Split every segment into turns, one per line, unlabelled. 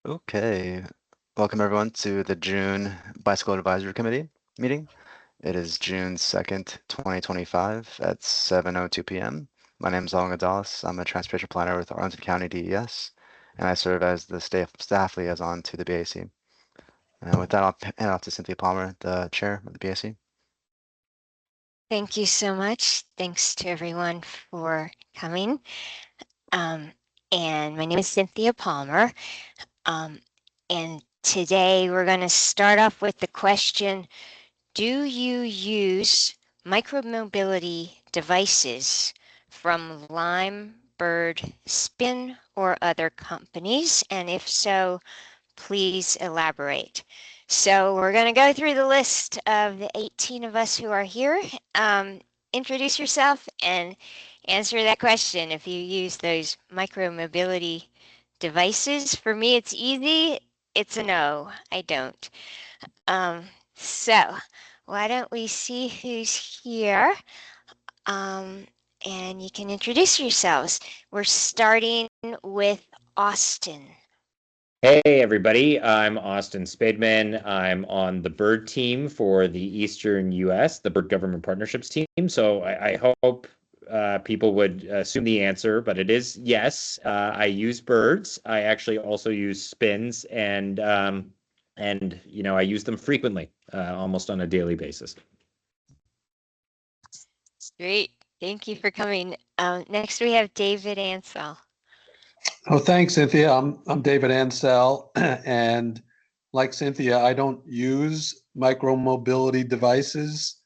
Okay, welcome everyone to the June Bicycle Advisory Committee meeting. It is June 2nd, 2025 at 7:02 p.m. My name is Alan Gonzalez. I'm a transportation planner with Arlington County DES, and I serve as the staff liaison to the BAC. And with that, I'll hand off to Cynthia Palmer, the chair of the BAC.
Thank you so much. Thanks to everyone for coming. And my name is Cynthia Palmer. And today we're going to start off with the question, do you use micromobility devices from Lime, Bird, Spin, or other companies? And if so, please elaborate. So we're going to go through the list of the 18 of us who are here. Introduce yourself and answer that question if you use those micromobility devices. For me, it's easy. It's a no. I don't. So why don't we see who's here? And you can introduce yourselves. We're starting with Austin.
Hey everybody, I'm Austin Spademan. I'm on the Bird team for the Eastern US, the Bird Government Partnerships team. So I hope people would assume the answer, but it is yes. I use birds. I actually also use spins, and I use them frequently, almost on a daily basis.
Great. Thank you for coming. Next, we have David Ansell.
Oh, thanks, Cynthia. I'm David Ansell, and like Cynthia, I don't use micromobility devices,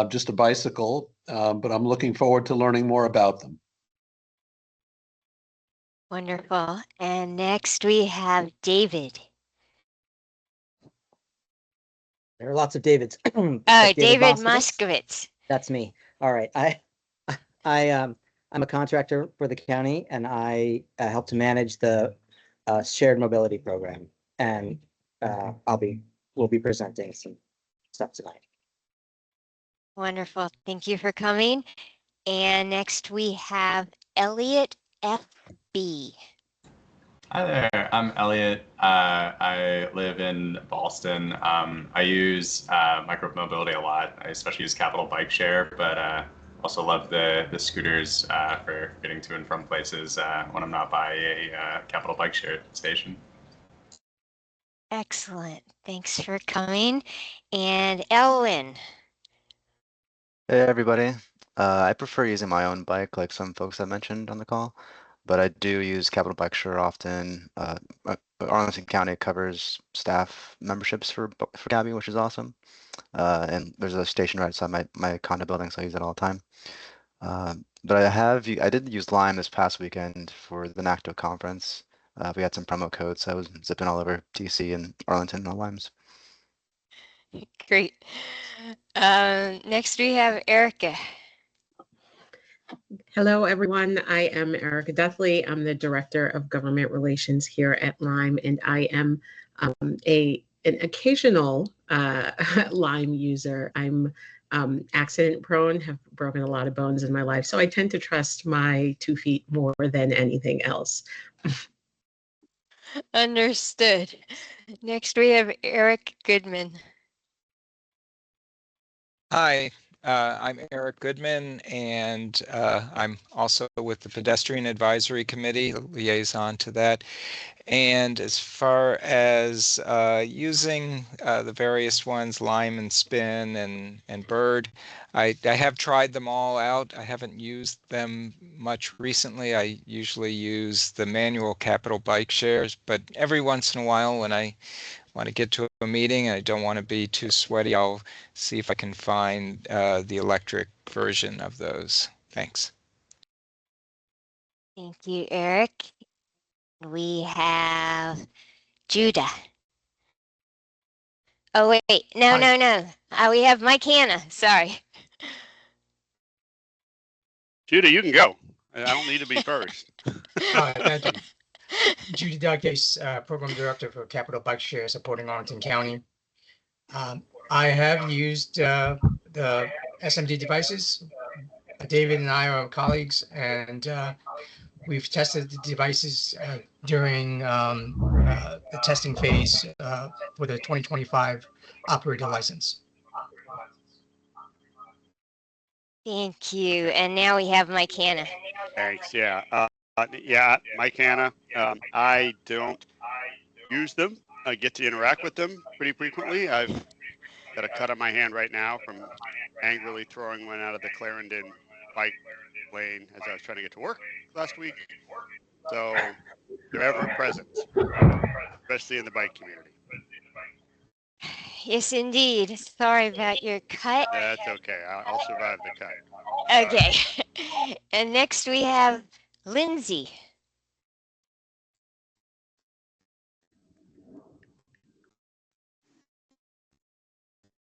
just a bicycle, but I'm looking forward to learning more about them.
Wonderful. And next we have David.
There are lots of Davids.
David Moskowitz.
That's me. All right. I'm a contractor for the county, and I help to manage the shared mobility program. And we'll be presenting some stuff tonight.
Wonderful. Thank you for coming. And next we have Elliot FB.
Hi there, I'm Elliot. I live in Boston. I use micromobility a lot. I especially use Capital Bike Share, but also love the scooters for getting to and from places when I'm not by a Capital Bike Share station.
Excellent. Thanks for coming. And Ellen.
Hey everybody. I prefer using my own bike, like some folks have mentioned on the call, but I do use Capital Bike Share often. Arlington County covers staff memberships for Cabby, which is awesome. And there's a station right outside my condo building, so I use it all the time. But I did use Lime this past weekend for the NACTO conference. We had some promo codes, so I was zipping all over DC and Arlington on Limes.
Great. Next we have Erica.
Hello, everyone. I am Erica Duffley. I'm the Director of Government Relations here at Lime, and I am an occasional Lime user. I'm accident prone, have broken a lot of bones in my life, so I tend to trust my 2 feet more than anything else.
Understood. Next we have Eric Goodman.
Hi, I'm Eric Goodman, and I'm also with the Pedestrian Advisory Committee, liaison to that. And as far as using the various ones, Lime and Spin and Bird, I have tried them all out. I haven't used them much recently. I usually use the manual Capital Bike Shares, but every once in a while when I want to get to a meeting and I don't want to be too sweaty, I'll see if I can find the electric version of those. Thanks.
Thank you, Eric. We have Judah. Oh, wait. No. We have Mike Hanna. Sorry.
Judah, you can go. I don't need to be first.
Thank you. Judy Douglas, Program Director for Capital Bike Share supporting Arlington County. I have used the SMD devices. David and I are colleagues, and We've tested the devices during the testing phase for the 2025 operator license.
Thank you. And now we have Mike Hanna.
Thanks. Yeah. Yeah, Mike Hanna. I don't use them. I get to interact with them pretty frequently. I've got a cut on my hand right now from angrily throwing one out of the Clarendon bike lane as I was trying to get to work last week. So they're ever present, especially in the bike community.
Yes, indeed. Sorry about your cut.
That's okay. I'll survive the cut.
Okay. And next we have Lindsay.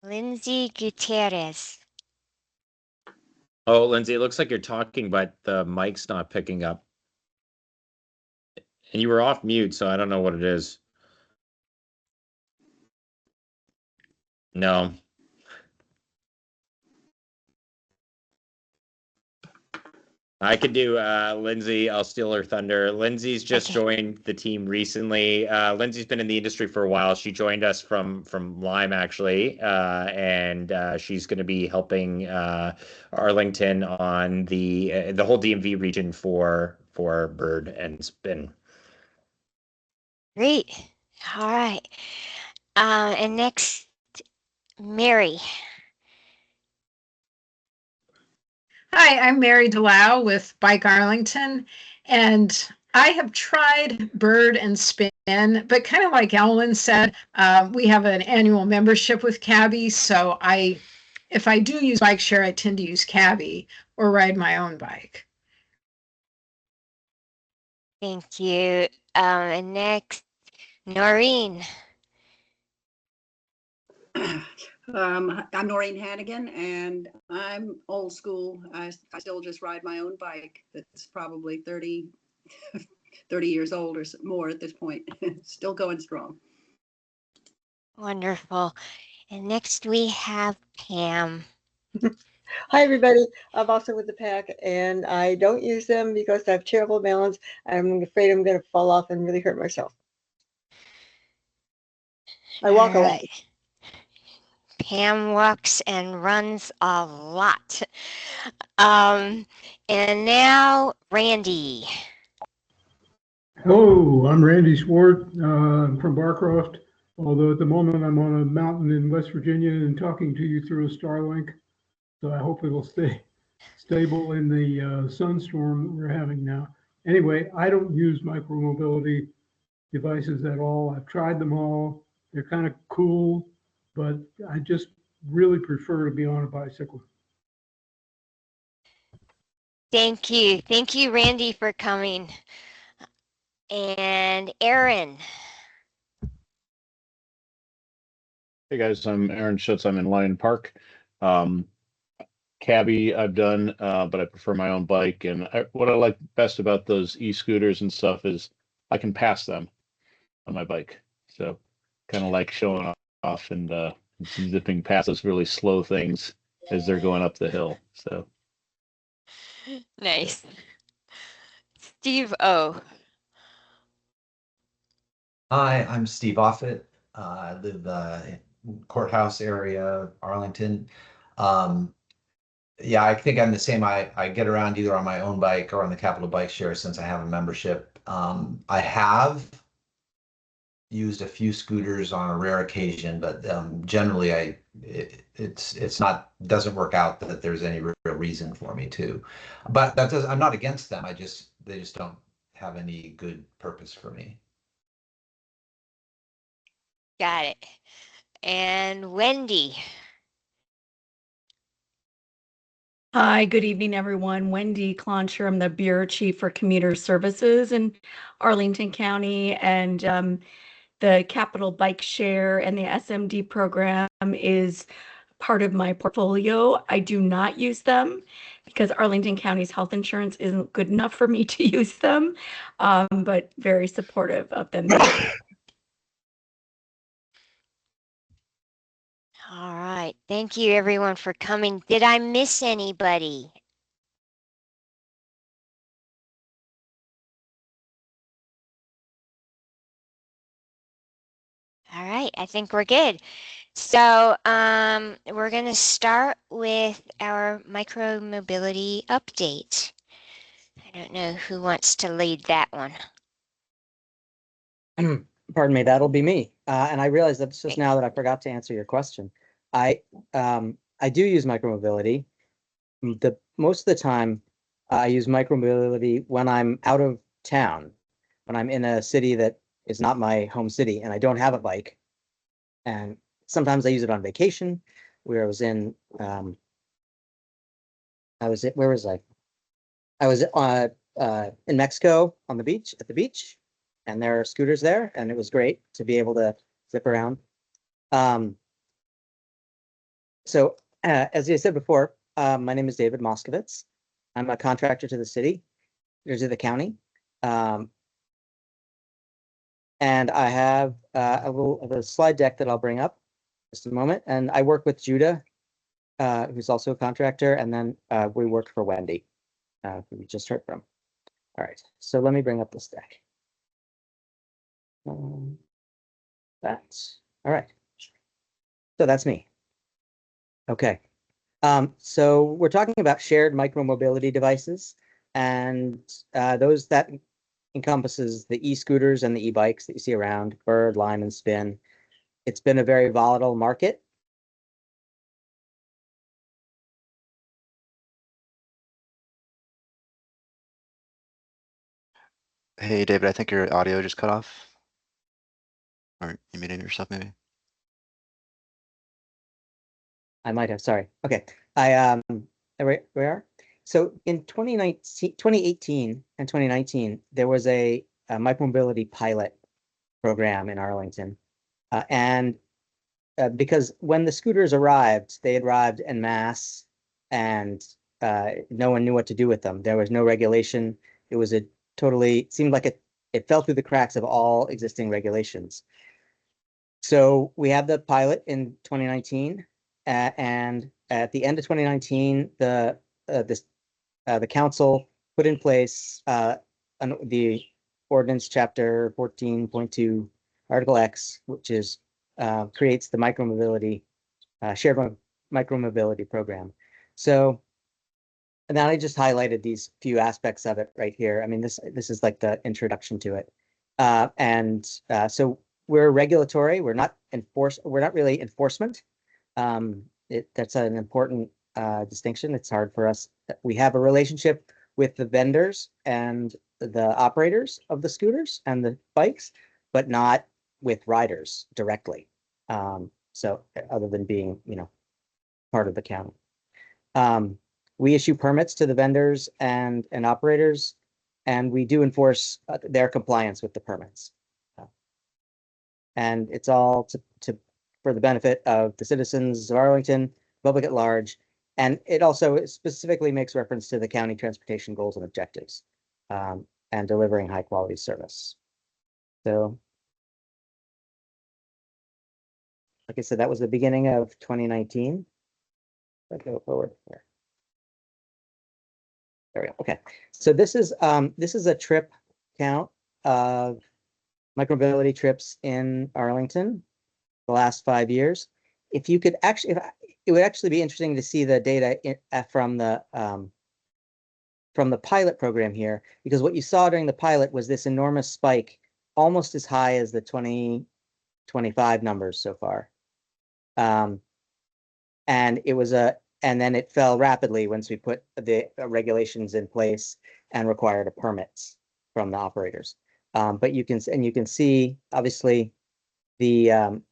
Lindsay Gutierrez.
Oh, Lindsay, it looks like you're talking, but the mic's not picking up. And you were off mute, so I don't know what it is. No. I could do Lindsay. I'll steal her thunder. Lindsay's just joined the team recently. Lindsay's been in the industry for a while. She joined us from Lime actually, and she's going to be helping Arlington on the whole DMV region for Bird and Spin.
Great. All right. And next, Mary.
Hi, I'm Mary Delau with Bike Arlington, and I have tried Bird and Spin, but kind of like Ellen said, we have an annual membership with Cabby, so if I do use bike share, I tend to use Cabby or ride my own bike.
Thank you. And next, Noreen.
I'm Noreen Hannigan, and I'm old school. I still just ride my own bike that's probably 30 years old or more at this point. Still going strong.
Wonderful. And next we have Pam.
Hi, everybody. I'm also with the PAC, and I don't use them because I have terrible balance. I'm afraid I'm going to fall off and really hurt myself. I walk a lot.
Pam walks and runs a lot. And now Randy.
Hello, I'm Randy Swart from Barcroft, although at the moment I'm on a mountain in West Virginia and talking to you through a Starlink. So I hope it'll stay stable in the sunstorm that we're having now. Anyway, I don't use micromobility devices at all. I've tried them all. They're kind of cool, but I just really prefer to be on a bicycle.
Thank you. Thank you, Randy, for coming. And Aaron.
Hey guys, I'm Aaron Schutz. I'm in Lyon Park. Cabby I've done, but I prefer my own bike. And what I like best about those e-scooters and stuff is I can pass them on my bike. So kind of like showing off and zipping past those really slow things as they're going up the hill. So
Nice. Steve O.
Hi, I'm Steve Offit. I live in Courthouse area, Arlington. Yeah, I think I'm the same. I get around either on my own bike or on the Capital Bike Share since I have a membership. I have used a few scooters on a rare occasion, but generally it's not, doesn't work out that there's any real reason for me to. But that does, I'm not against them. They just don't have any good purpose for me.
Got it. And Wendy.
Hi, good evening, everyone. Wendy Cloncher. I'm the Bureau Chief for Commuter Services in Arlington County, and the Capital Bike Share and the SMD program is part of my portfolio. I do not use them because Arlington County's health insurance isn't good enough for me to use them, but very supportive of them.
All right. Thank you, everyone, for coming. Did I miss anybody? All right, I think we're good. So we're going to start with our micromobility update. I don't know who wants to lead that one.
Pardon me, that'll be me. And I realized that just now that I forgot to answer your question. I do use micromobility. Most of the time, I use micromobility when I'm out of town, when I'm in a city that is not my home city and I don't have a bike. And sometimes I use it on vacation, where I was in. Where was I? I was in Mexico on the beach, at the beach, and there are scooters there, and it was great to be able to zip around. So as I said before, my name is David Moskovitz. I'm a contractor to the city, or to the county. And I have a slide deck that I'll bring up just a moment. And I work with Judah, who's also a contractor, and then we work for Wendy, who we just heard from. All right, so let me bring up this deck. That's all right. So that's me. Okay. So we're talking about shared micromobility devices, and those that encompasses the e-scooters and the e-bikes that you see around, Bird, Lime, and Spin. It's been a very volatile market.
Hey, David, I think your audio just cut off. Or you muted yourself, maybe?
I might have, sorry. Okay. We are. So in 2018 and 2019, there was a micromobility pilot program in Arlington. Because when the scooters arrived, they arrived en masse, and no one knew what to do with them. There was no regulation. It was it seemed like it fell through the cracks of all existing regulations. So we had the pilot in 2019, and at the end of 2019, the council put in place the ordinance chapter 14.2, Article X, which is creates the micromobility shared micromobility program. So, and then I just highlighted these few aspects of it right here. I mean, this is like the introduction to it. So we're regulatory. We're not really enforcement. That's an important distinction. It's hard for us. We have a relationship with the vendors and the operators of the scooters and the bikes, but not with riders directly. So other than being, part of the county. We issue permits to the vendors and operators, and we do enforce their compliance with the permits. And it's all for the benefit of the citizens of Arlington, public at large, and it also specifically makes reference to the county transportation goals and objectives, and delivering high quality service. So, like I said, that was the beginning of 2019. Let's go forward here. There we go. Okay, so this is a trip count of micromobility trips in Arlington the last 5 years. If you could actually, it would actually be interesting to see the data from the pilot program here, because what you saw during the pilot was this enormous spike, almost as high as the 2025 numbers so far. And it was and then it fell rapidly once we put the regulations in place and required permits from the operators. But you can see, obviously, the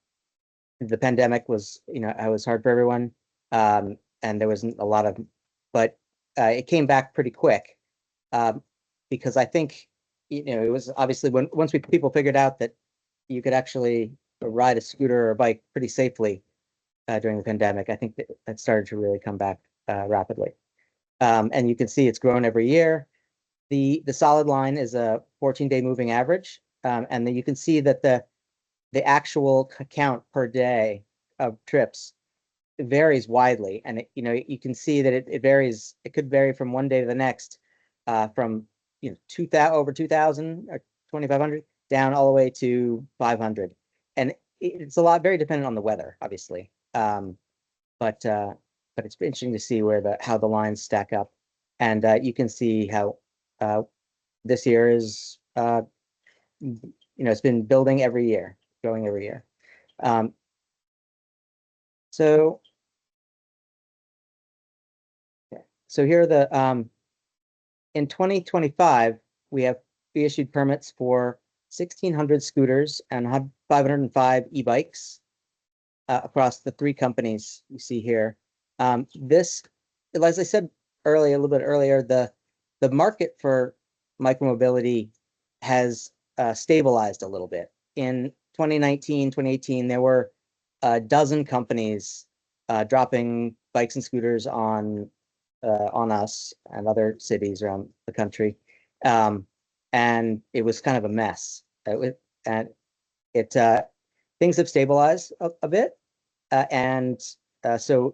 pandemic was, it was hard for everyone, and there wasn't a lot of, but it came back pretty quick, because I think, it was obviously once people figured out that you could actually ride a scooter or a bike pretty safely during the pandemic, I think that started to really come back rapidly. And you can see it's grown every year. The solid line is a 14-day moving average, and then you can see that the actual count per day of trips varies widely, and you can see that it varies. It could vary from one day to the next, from 2,000 over 2,000 or 2,500 down all the way to 500, and it's a lot very dependent on the weather, obviously. But it's interesting to see how the lines stack up, and you can see how this year is it's been building every year, growing every year. So here are the in 2025 we issued permits for 1,600 scooters and 505 e-bikes across the 3 companies you see here. This, as I said earlier, a little bit earlier, the market for micromobility has stabilized a little bit. In 2019, 2018, there were a dozen companies dropping bikes and scooters on us and other cities around the country, and it was kind of a mess. Things have stabilized a bit, and so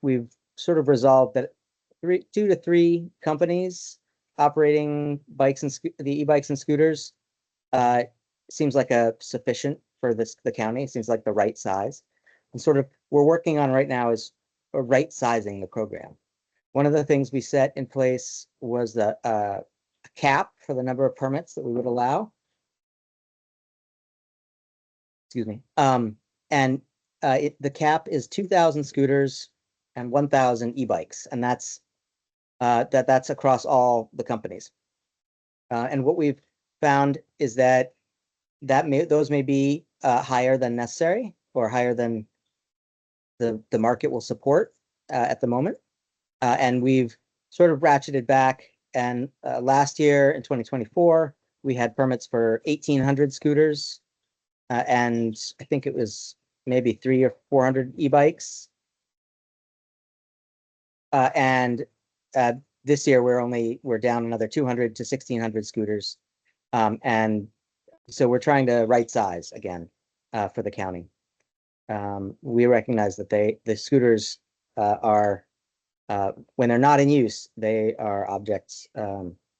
we've sort of resolved that 2 to 3 companies operating the e-bikes and scooters seems like sufficient for the county. It seems like the right size, and sort of we're working on right now is right sizing the program. One of the things we set in place was the cap for the number of permits that we would allow. Excuse me. And the cap is 2,000 scooters and 1,000 e-bikes, and that's across all the companies. And what we've found is that those may be higher than necessary or higher than the market will support at the moment. And we've sort of ratcheted back. And last year in 2024, we had permits for 1,800 scooters, and I think it was maybe 300 or 400 e-bikes. And this year we're down another 200 to 1,600 scooters, and so we're trying to right size again for the county. We recognize that the scooters are when they're not in use, they are objects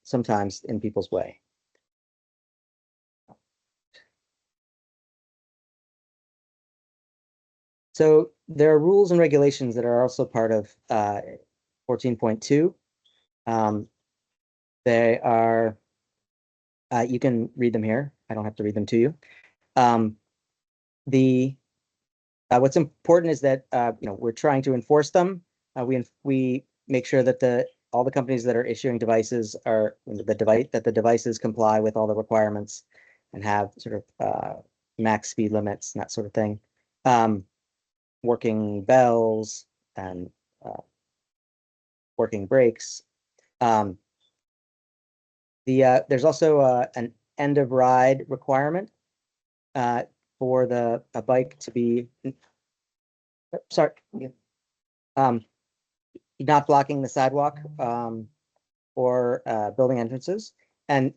sometimes in people's way. So there are rules and regulations that are also part of 14.2. They are, you can read them here. I don't have to read them to you. What's important is that we're trying to enforce them. We make sure that all the companies that are issuing devices that the devices comply with all the requirements and have sort of max speed limits and that sort of thing. Working bells and working brakes. There's also an end of ride requirement for a bike to be not blocking the sidewalk or building entrances, and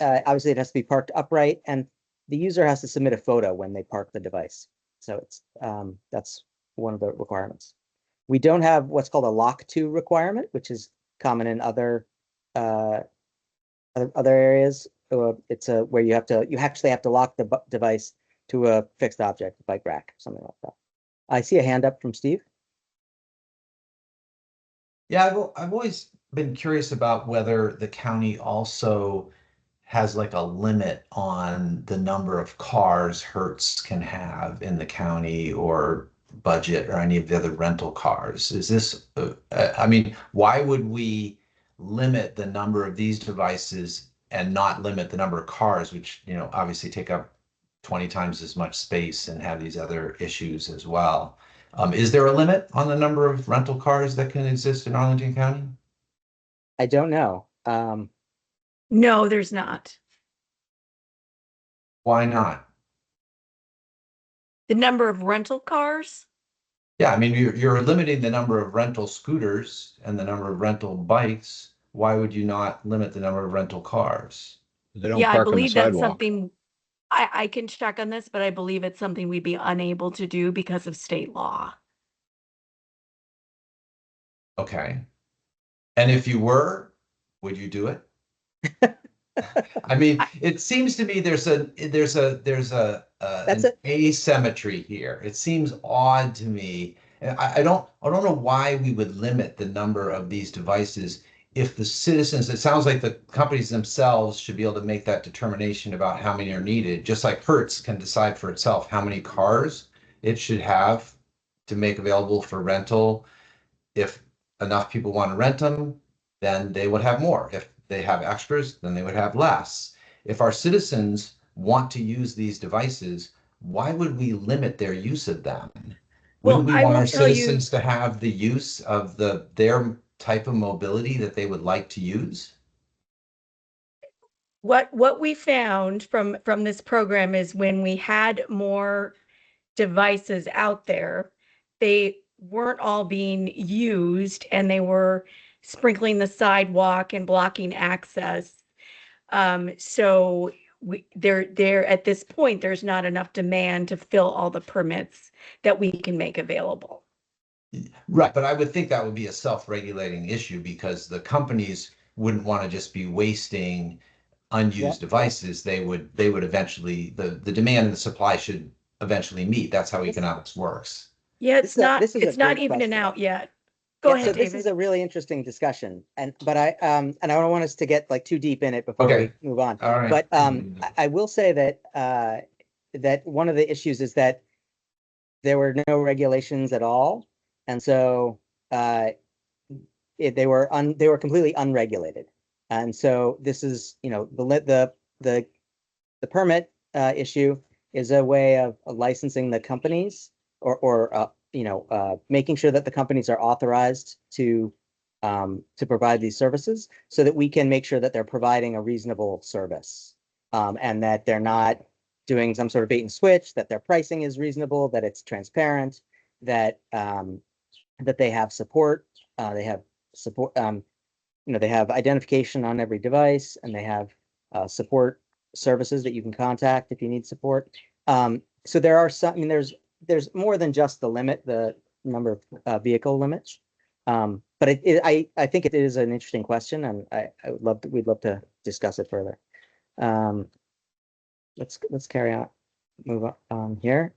obviously it has to be parked upright, and the user has to submit a photo when they park the device. So that's one of the requirements. We don't have what's called a lock to requirement, which is common in other areas. It's where you actually have to lock the device to a fixed object, a bike rack, something like that. I see a hand up from Steve.
Yeah, I've always been curious about whether the county also has like a limit on the number of cars Hertz can have in the county, or budget, or any of the other rental cars. Is this, I mean, why would we limit the number of these devices and not limit the number of cars, which, obviously take up 20 times as much space and have these other issues as well? Is there a limit on the number of rental cars that can exist in Arlington County?
I don't know.
No, there's not.
Why not?
The number of rental cars?
Yeah, I mean, you're limiting the number of rental scooters and the number of rental bikes. Why would you not limit the number of rental cars?
They don't
Yeah, I
park on the
believe that's
sidewalk.
something, I can check on this, but I believe it's something we'd be unable to do because of state law.
Okay. And if you were, would you do it? I mean, it seems to me there's an asymmetry here. It seems odd to me. And I don't know why we would limit the number of these devices if the citizens, it sounds like the companies themselves should be able to make that determination about how many are needed, just like Hertz can decide for itself how many cars it should have to make available for rental. If enough people want to rent them, then they would have more. If they have extras, then they would have less. If our citizens want to use these devices, why would we limit their use of them? Wouldn't we
I
want
will
our
tell you
citizens to have the use of their type of mobility that they would like to use?
what we found from this program is when we had more devices out there, they weren't all being used and they were sprinkling the sidewalk and blocking access. So there at this point, there's not enough demand to fill all the permits that we can make available.
Right, but I would think that would be a self-regulating issue because the companies wouldn't want to just be wasting unused devices. They would eventually, the demand and the supply should eventually meet. That's how economics works.
Yeah,
This is a
it's not
great
evening
question.
out yet. Go
Yeah,
ahead,
so this is
David.
a really interesting discussion, but I don't want us to get like too deep in it before
Okay.
we move on.
All right.
But I will say that that one of the issues is that there were no regulations at all, and so they were completely unregulated. And so this is, you know, the permit issue is a way of licensing the companies or making sure that the companies are authorized to provide these services so that we can make sure that they're providing a reasonable service, and that they're not doing some sort of bait and switch, that their pricing is reasonable, that it's transparent, that that they have support, they have support, they have identification on every device, and they have support services that you can contact if you need support. So there are some, I mean, there's more than just the limit, the number of vehicle limits. But I think it is an interesting question, and we'd love to discuss it further. Let's carry on, move on here.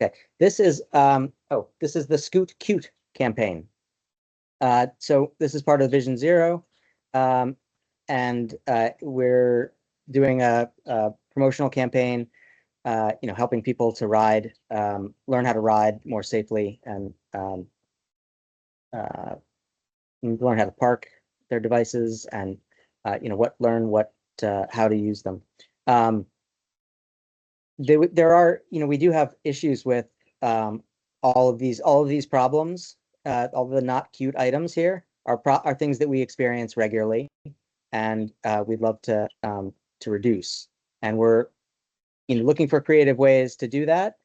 Okay, this is the Scoot Cute campaign. So this is part of Vision Zero, and we're doing a promotional campaign, helping people to ride, learn how to ride more safely, and learn how to park their devices, and how to use them. There are, we do have issues with all of these problems. All the not cute items here are things that we experience regularly, and we'd love to reduce. And we're looking for creative ways to do that,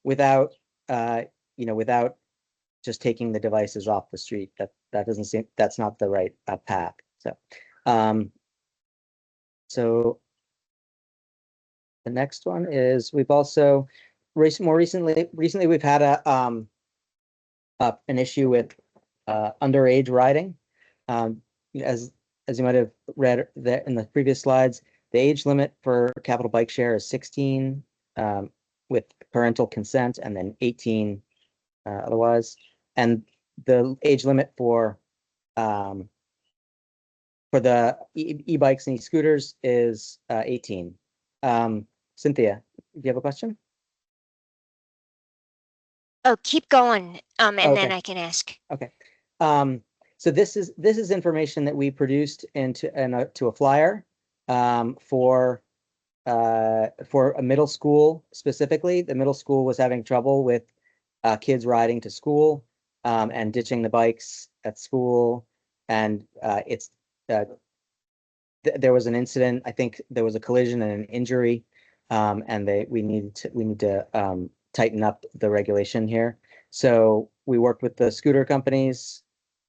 without without just taking the devices off the street. That doesn't seem, that's not the right path. So the next one is, we've also more recently we've had an issue with underage riding. As you might have read that in the previous slides, the age limit for capital bike share is 16 with parental consent, and then 18 otherwise. And the age limit for the e-bikes and e-scooters is 18. Cynthia, do you have a question?
Oh, keep going, and
Okay.
then I can ask.
Okay. So this is information that we produced to a flyer for a middle school specifically. The middle school was having trouble with kids riding to school and ditching the bikes at school, and there was an incident. I think there was a collision and an injury, and we need to tighten up the regulation here. So we worked with the scooter companies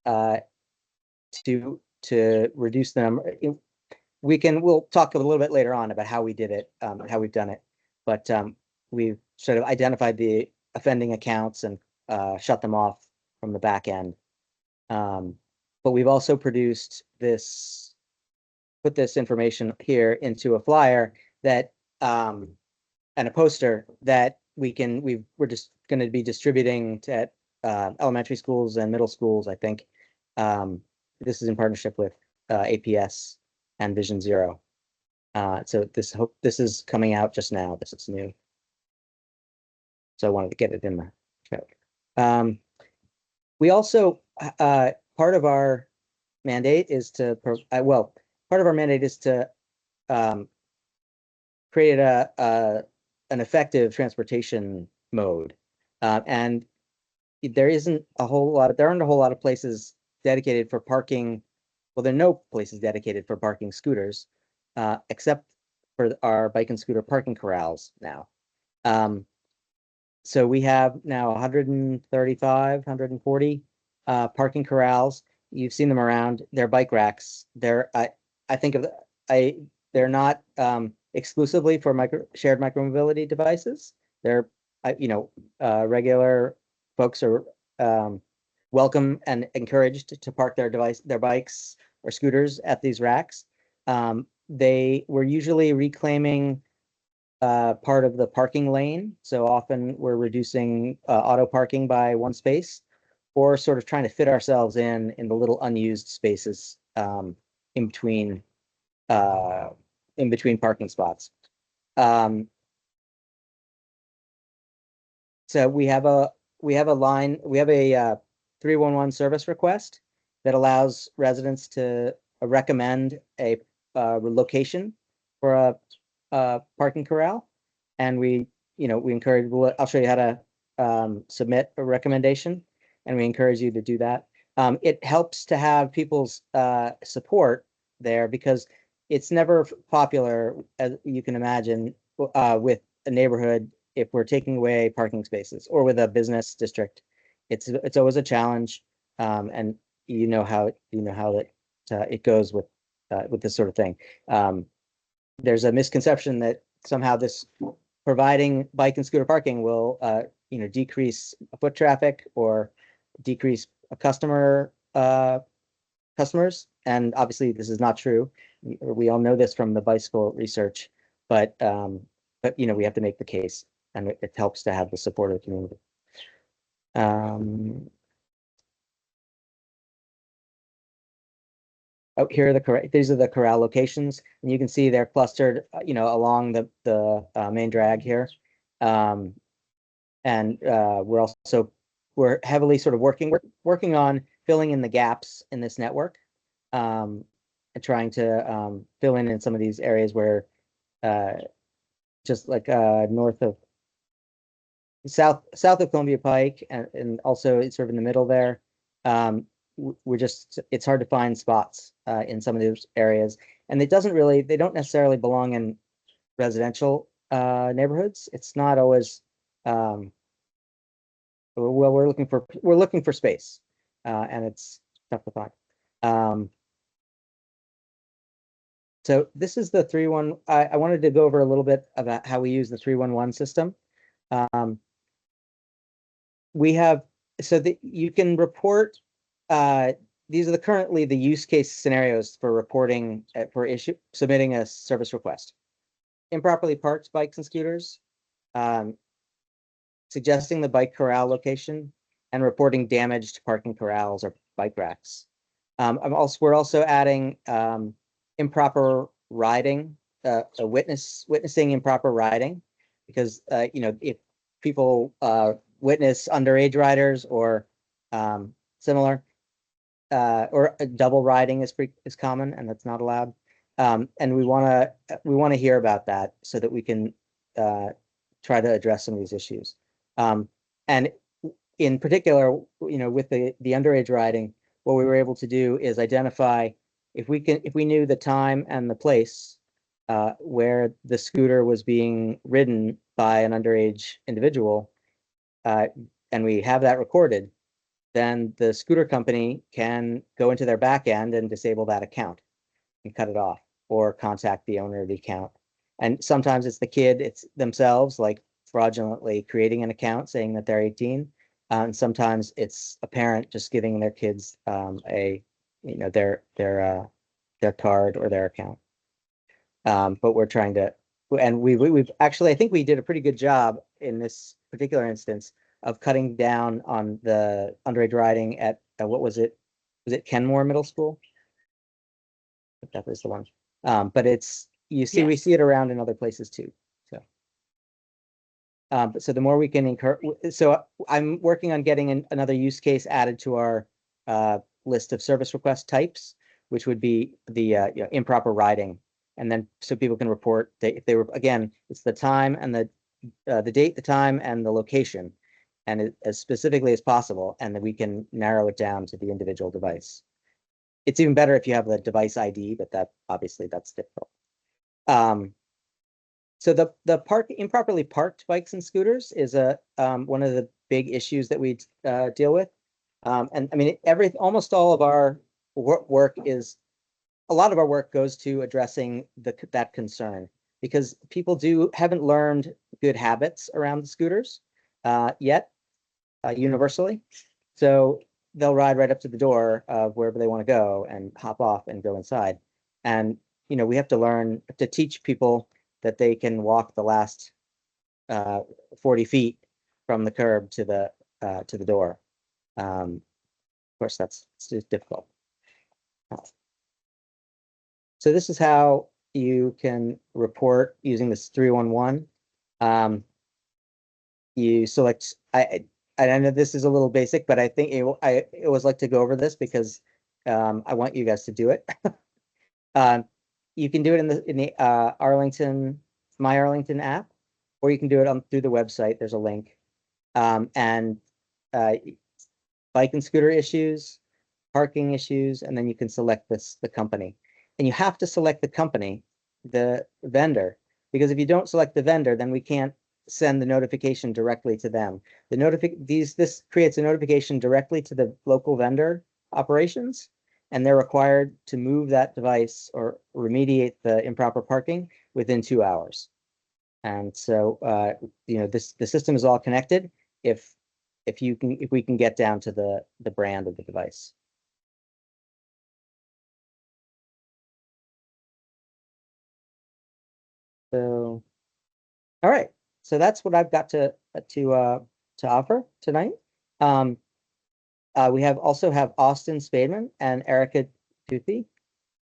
to reduce the number. We'll talk a little bit later on about how we did it, how we've done it, but we've sort of identified the offending accounts and shut them off from the back end. But we've also produced this put this information here into a flyer that and a poster that we're just going to be distributing to elementary schools and middle schools, I think. This is in partnership with APS and Vision Zero. So this is coming out just now. This is new. So I wanted to get it in the chat. We also part of our mandate is to create an effective transportation mode, and there aren't a whole lot of places dedicated for parking. Well, there are no places dedicated for parking scooters, except for our bike and scooter parking corrals now. So we have now 135, 140 parking corrals. You've seen them around. They're bike racks. They're they're not exclusively for shared micromobility devices. They're regular folks are welcome and encouraged to park their bikes or scooters at these racks. They were usually reclaiming part of the parking lane. So often we're reducing auto parking by one space, or sort of trying to fit ourselves in the little unused spaces in between parking spots. So we have a 311 service request that allows residents to recommend a location for a parking corral, and we encourage. I'll show you how to submit a recommendation, and we encourage you to do that. It helps to have people's support there, because it's never popular, as you can imagine, with a neighborhood if we're taking away parking spaces, or with a business district. It's always a challenge, and you know how it goes with this sort of thing. There's a misconception that somehow this providing bike and scooter parking will decrease foot traffic or decrease customers, and obviously this is not true. We all know this from the bicycle research, but we have to make the case, and it helps to have the support of the community. Here are these are the corral locations, and you can see they're clustered, along the main drag here. And we're heavily sort of working on filling in the gaps in this network, and trying to fill in some of these areas where, just like south of Columbia Pike, and also it's sort of in the middle there. It's hard to find spots in some of those areas, and they don't necessarily belong in residential neighborhoods. It's not always, well, we're looking for space, and it's tough to find. So this is the 311. I wanted to go over a little bit about how we use the 311 system. We have, so that you can report, these are currently the use case scenarios for reporting, submitting a service request. Improperly parked bikes and scooters, suggesting the bike corral location, and reporting damaged parking corrals or bike racks. We're also adding improper riding, witnessing improper riding, because if people witness underage riders or similar, or double riding is common, and that's not allowed. And we want to hear about that so that we can try to address some of these issues. And in particular, with the underage riding, what we were able to do is identify, if we knew the time and the place where the scooter was being ridden by an underage individual, and we have that recorded, then the scooter company can go into their back end and disable that account and cut it off, or contact the owner of the account. And sometimes it's the kid, it's themselves, like fraudulently creating an account saying that they're 18. And sometimes it's a parent just giving their kids their their card or their account. But we're trying to, and we've actually, I think we did a pretty good job in this particular instance of cutting down on the underage riding at, what was it? Was it Kenmore Middle School? That was the one. But it's, we see it around in other places too. So, so the more we can incur, so I'm working on getting another use case added to our list of service request types, which would be the improper riding. And then so people can report if they were, again, it's the time and the date, the time, and the location, and as specifically as possible, and then we can narrow it down to the individual device. It's even better if you have the device ID, but that obviously that's difficult. So the improperly parked bikes and scooters is one of the big issues that we deal with. And I mean, almost all of our work is, a lot of our work goes to addressing that concern, because people haven't learned good habits around the scooters yet, universally. So they'll ride right up to the door of wherever they want to go and hop off and go inside. And, we have to learn to teach people that they can walk the last 40 feet from the curb to the door. Of course, that's difficult. So this is how you can report using this 311. You select, I know this is a little basic, but I think I always like to go over this because I want you guys to do it. You can do it in the Arlington, My Arlington app, or you can do it through the website. There's a link. And bike and scooter issues, parking issues, and then you can select the company. And you have to select the company, the vendor, because if you don't select the vendor, then we can't send the notification directly to them. This creates a notification directly to the local vendor operations, and they're required to move that device or remediate the improper parking within 2 hours. And so, the system is all connected if we can get down to the brand of the device. So, all right. So that's what I've got to offer tonight. We also have Austin Spademan and Erica Duthie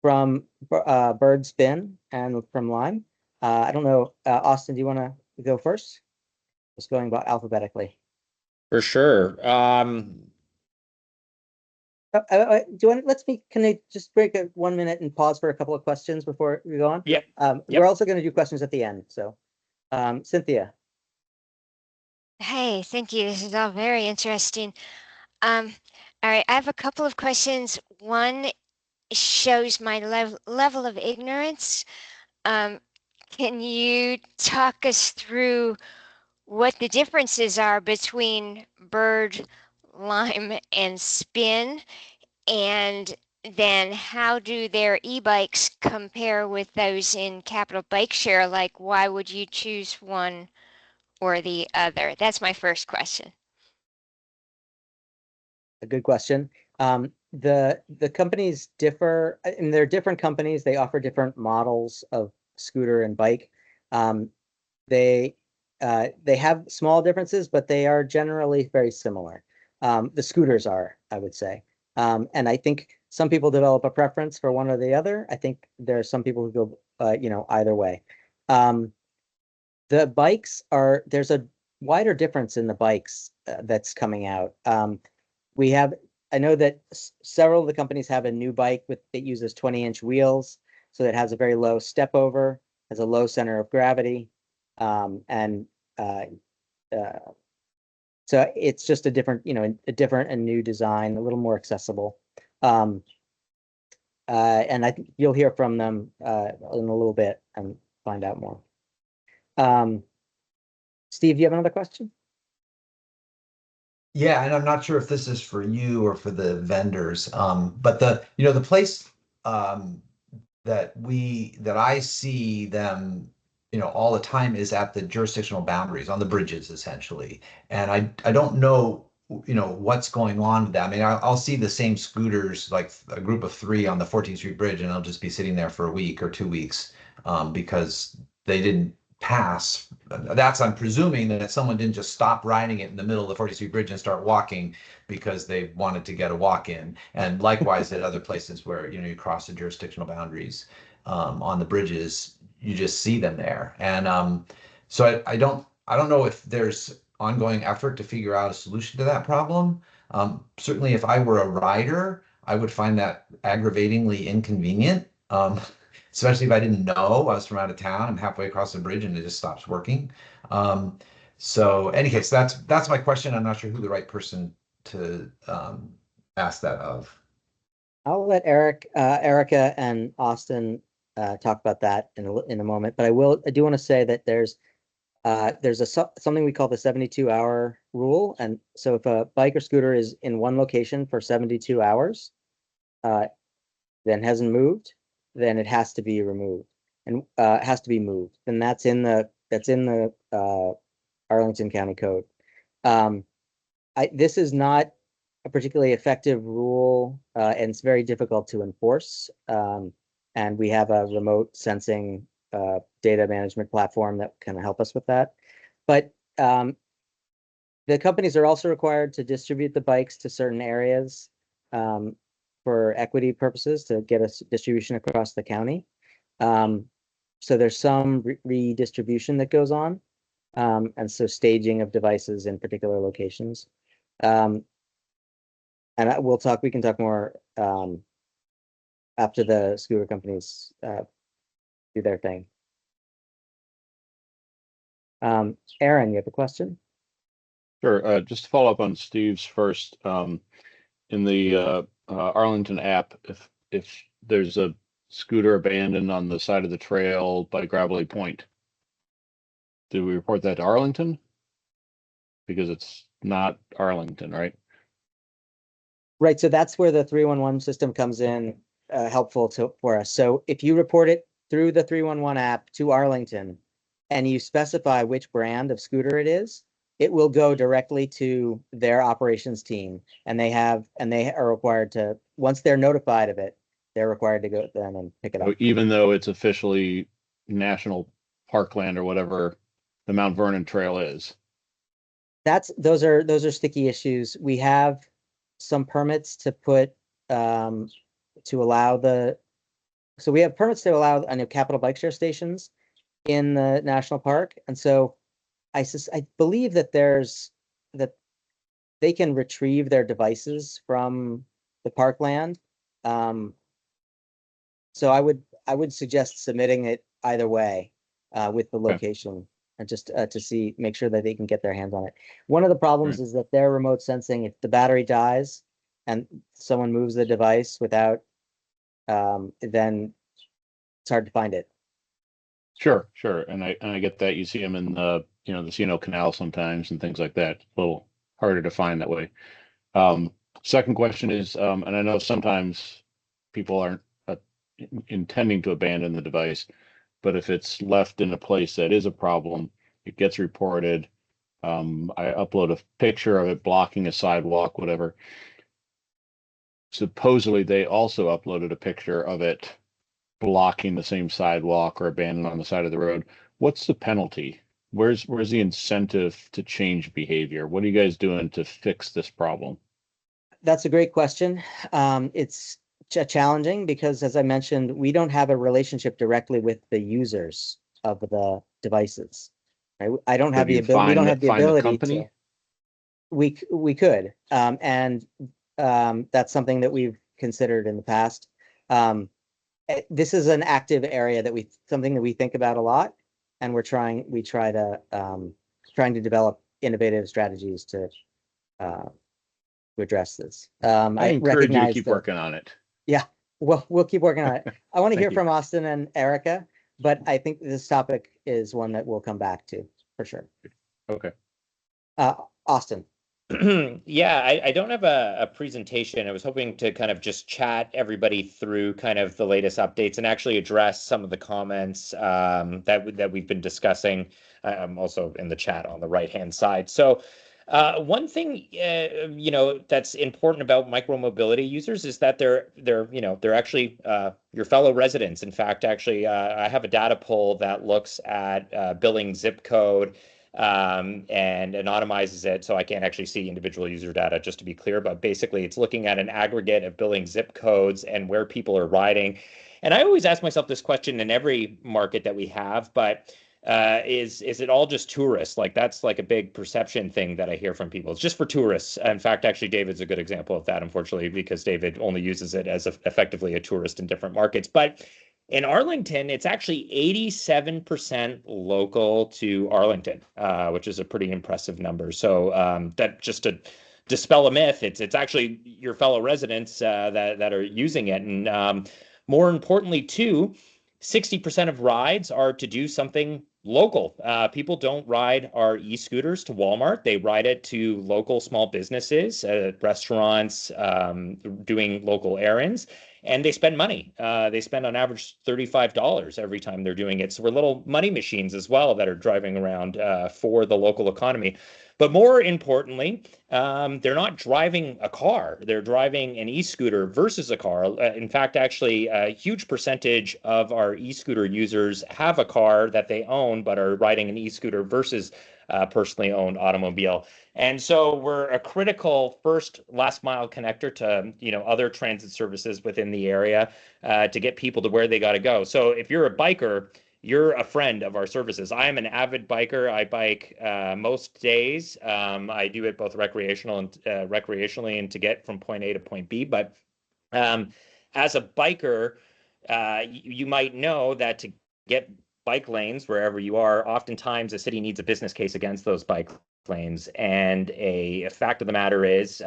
from Bird Spin and from Lime. I don't know, Austin, do you want to go first? Just going about alphabetically.
For sure.
Can I just break 1 minute and pause for a couple of questions before we go on?
Yep.
We're also going to do questions at the end. So, Cynthia.
Hey, thank you. This is all very interesting. All right, I have a couple of questions. One shows my level of ignorance. Can you talk us through what the differences are between Bird, Lime, and Spin, and then how do their e-bikes compare with those in Capital Bike Share? Like, why would you choose one or the other? That's my first question.
A good question. The companies differ, and they're different companies. They offer different models of scooter and bike. They have small differences, but they are generally very similar. The scooters are, I would say. And I think some people develop a preference for one or the other. I think there are some people who go, either way. The bikes there's a wider difference in the bikes that's coming out. I know that several of the companies have a new bike that uses 20-inch wheels, so that has a very low step over, has a low center of gravity, and so it's just a different and new design, a little more accessible. And I think you'll hear from them in a little bit and find out more. Steve, do you have another question?
Yeah, and I'm not sure if this is for you or for the vendors, but the place that I see them, all the time is at the jurisdictional boundaries on the bridges, essentially. And I don't know what's going on with that. I mean, I'll see the same scooters, like a group of 3 on the 14th Street Bridge, and they'll just be sitting there for a week or 2 weeks because they didn't pass. I'm presuming that someone didn't just stop riding it in the middle of the 14th Street Bridge and start walking because they wanted to get a walk in. And likewise at other places where, you cross the jurisdictional boundaries on the bridges, you just see them there. And so I don't know if there's ongoing effort to figure out a solution to that problem. Certainly, if I were a rider, I would find that aggravatingly inconvenient, especially if I didn't know I was from out of town. I'm halfway across the bridge and it just stops working. So, any case, that's my question. I'm not sure who the right person to ask that of.
I'll let Erica and Austin talk about that in a moment. But I do want to say that there's something we call the 72-hour rule. And so if a bike or scooter is in one location for 72 hours, then hasn't moved, then it has to be removed and has to be moved. And that's in the Arlington County Code. This is not a particularly effective rule, and it's very difficult to enforce. And we have a remote sensing data management platform that can help us with that. But the companies are also required to distribute the bikes to certain areas for equity purposes to get a distribution across the county. So there's some redistribution that goes on, and so staging of devices in particular locations. And we can talk more after the scooter companies do their thing. Aaron, you have a question?
Sure. Just to follow up on Steve's first, in the Arlington app, if there's a scooter abandoned on the side of the trail by Gravelly Point, do we report that to Arlington? Because it's not Arlington, right?
Right. So that's where the 311 system comes in helpful for us. So if you report it through the 311 app to Arlington and you specify which brand of scooter it is, it will go directly to their operations team, and they are required to, once they're notified of it, they're required to go then and pick it up.
Even though it's officially national parkland or whatever the Mount Vernon Trail is.
Those are sticky issues. We have some permits to put to allow so we have permits to allow capital bike share stations in the national park, and so I believe that that they can retrieve their devices from the parkland. So I would suggest submitting it either way with the location, and just to make sure that they can get their hands on it. One of the problems is that their remote sensing, if the battery dies and someone moves the device without, then it's hard to find it.
Sure. And I get that. You see them in the the Canal sometimes and things like that. A little harder to find that way. Second question is, and I know sometimes people aren't intending to abandon the device, but if it's left in a place that is a problem, it gets reported. I upload a picture of it blocking a sidewalk, whatever. Supposedly, they also uploaded a picture of it blocking the same sidewalk or abandoned on the side of the road. What's the penalty? Where's the incentive to change behavior? What are you guys doing to fix this problem?
That's a great question. It's challenging because, as I mentioned, we don't have a relationship directly with the users of the devices. Right? I don't have the ability. We don't have the ability to. We could, and that's something that we've considered in the past. This is an active area something that we think about a lot, and we're trying to develop innovative strategies to address this.
I encourage you to keep working on it.
Yeah, well, we'll keep working on it. I want to hear from Austin and Erica, but I think this topic is one that we'll come back to for sure.
Okay.
Austin.
Yeah, I don't have a presentation. I was hoping to kind of just chat everybody through kind of the latest updates and actually address some of the comments that we've been discussing, also in the chat on the right-hand side. So One thing, that's important about micromobility users is that they're actually your fellow residents. In fact, actually, I have a data poll that looks at billing zip code and anonymizes it, so I can't actually see individual user data, just to be clear. But basically, it's looking at an aggregate of billing zip codes and where people are riding. And I always ask myself this question in every market that we have, but is it all just tourists? Like that's like a big perception thing that I hear from people. It's just for tourists. In fact, actually, David's a good example of that, unfortunately, because David only uses it as effectively a tourist in different markets. But in Arlington, it's actually 87% local to Arlington, which is a pretty impressive number. So that just to dispel a myth, it's actually your fellow residents that are using it, and more importantly, too, 60% of rides are to do something local. People don't ride our e-scooters to Walmart. They ride it to local small businesses, restaurants, doing local errands, and they spend money. They spend on average $35 every time they're doing it. So we're little money machines as well that are driving around for the local economy. But more importantly, they're not driving a car. They're driving an e-scooter versus a car. In fact, actually, a huge percentage of our e-scooter users have a car that they own, but are riding an e-scooter versus a personally owned automobile. And so we're a critical first last mile connector to other transit services within the area to get people to where they got to go. So if you're a biker, you're a friend of our services. I am an avid biker. I bike most days. I do it both recreationally and to get from point A to point B. But as a biker, you might know that to get bike lanes wherever you are, oftentimes a city needs a business case against those bike lanes. And a fact of the matter is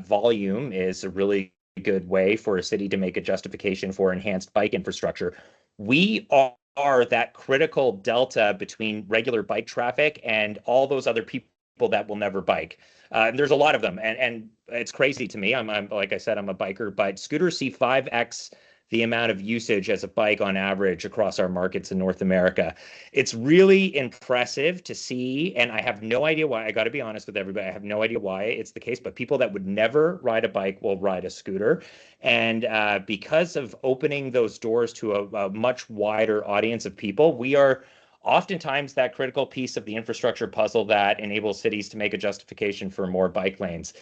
volume is a really good way for a city to make a justification for enhanced bike infrastructure. We are that critical delta between regular bike traffic and all those other people that will never bike. There's a lot of them, and it's crazy to me. I'm like I said, I'm a biker, but scooters see 5x the amount of usage as a bike on average across our markets in North America. It's really impressive to see, and I have no idea why. I got to be honest with everybody. I have no idea why it's the case, but people that would never ride a bike will ride a scooter. And because of opening those doors to a much wider audience of people, we are oftentimes that critical piece of the infrastructure puzzle that enables cities to make a justification for more bike lanes.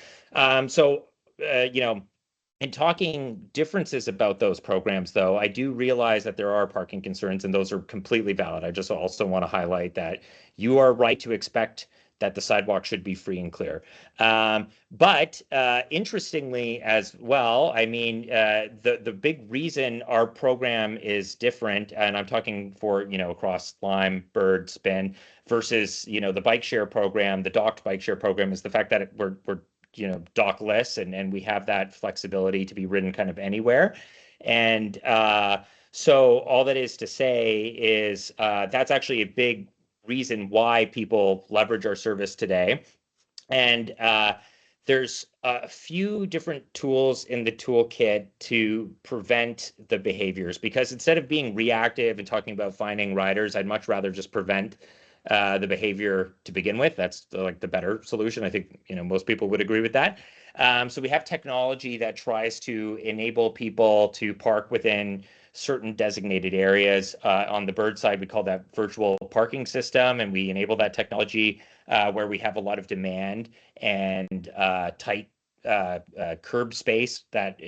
In talking differences about those programs, though, I do realize that there are parking concerns, and those are completely valid. I just also want to highlight that you are right to expect that the sidewalk should be free and clear. But interestingly as well, I mean, the big reason our program is different, and I'm talking for, across Lime, Bird, Spin, versus, the bike share program, the docked bike share program, is the fact that we're dockless, and we have that flexibility to be ridden kind of anywhere. And so all that is to say is that's actually a big reason why people leverage our service today. And there's a few different tools in the toolkit to prevent the behaviors, because instead of being reactive and talking about finding riders, I'd much rather just prevent the behavior to begin with. That's like the better solution. I think most people would agree with that. So we have technology that tries to enable people to park within certain designated areas. On the Bird side, we call that virtual parking system, and we enable that technology where we have a lot of demand and tight curb space that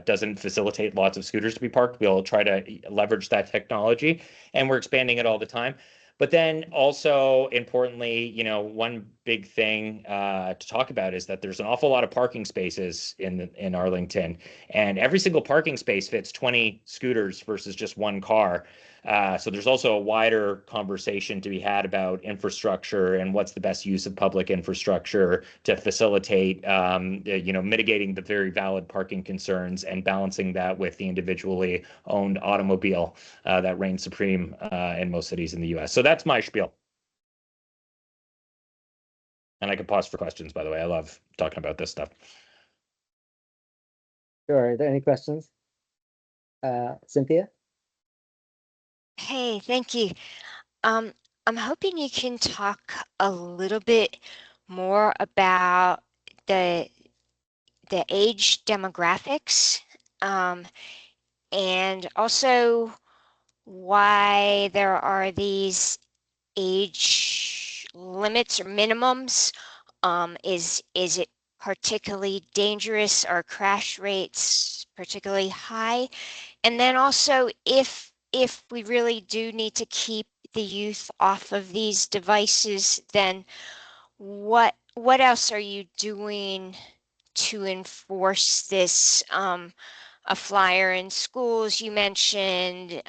doesn't facilitate lots of scooters to be parked. We'll try to leverage that technology, and we're expanding it all the time. But then also importantly, one big thing to talk about is that there's an awful lot of parking spaces in Arlington, and every single parking space fits 20 scooters versus just one car. So there's also a wider conversation to be had about infrastructure and what's the best use of public infrastructure to facilitate, mitigating the very valid parking concerns and balancing that with the individually owned automobile that reigns supreme in most cities in the U.S. So that's my spiel. And I can pause for questions, by the way. I love talking about this stuff.
Sure. Are there any questions? Cynthia?
Hey, thank you. I'm hoping you can talk a little bit more about the age demographics, and also why there are these age limits or minimums. Is it particularly dangerous? Are crash rates particularly high? And then also, if we really do need to keep the youth off of these devices, then what else are you doing to enforce this? A flyer in schools, you mentioned,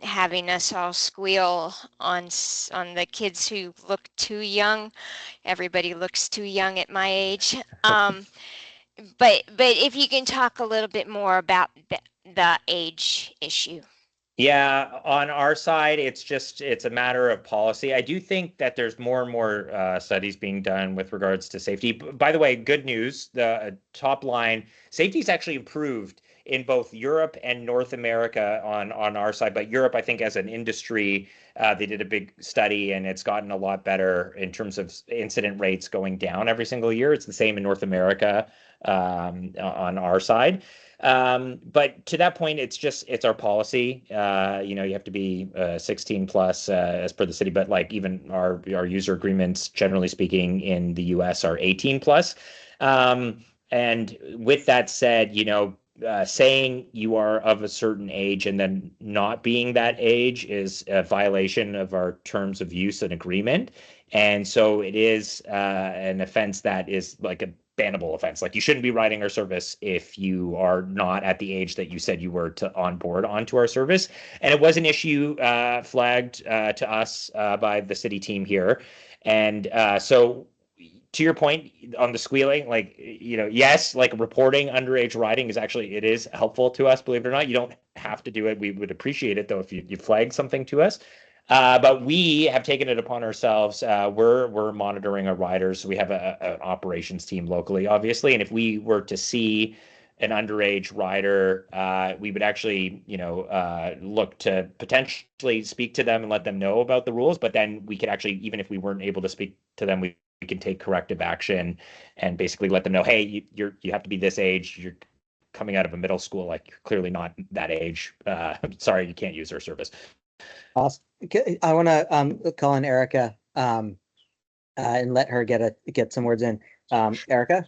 having us all squeal on the kids who look too young. Everybody looks too young at my age. But if you can talk a little bit more about the age issue.
Yeah, on our side, it's a matter of policy. I do think that there's more and more studies being done with regards to safety. By the way, good news, the top line, safety's actually improved in both Europe and North America on our side. But Europe, I think as an industry, they did a big study and it's gotten a lot better in terms of incident rates going down every single year. It's the same in North America on our side. But to that point, it's our policy. You have to be 16 plus as per the city, but like even our user agreements, generally speaking, in the US are 18 plus. And with that said, saying you are of a certain age and then not being that age is a violation of our terms of use and agreement. And so it is an offense that is like a bannable offense. Like you shouldn't be riding our service if you are not at the age that you said you were to onboard onto our service. And it was an issue flagged to us by the city team here. And so to your point on the squealing, like, yes, like reporting underage riding it is helpful to us, believe it or not. You don't have to do it. We would appreciate it though if you flag something to us. But we have taken it upon ourselves. We're monitoring our riders. We have an operations team locally, obviously, and if we were to see an underage rider, we would actually, look to potentially speak to them and let them know about the rules. But then we could actually, even if we weren't able to speak to them, we can take corrective action and basically let them know, hey, you have to be this age. You're coming out of a middle school, like you're clearly not that age. Sorry, you can't use our service.
Awesome. I want to call on Erica and let her get some words in. Erica?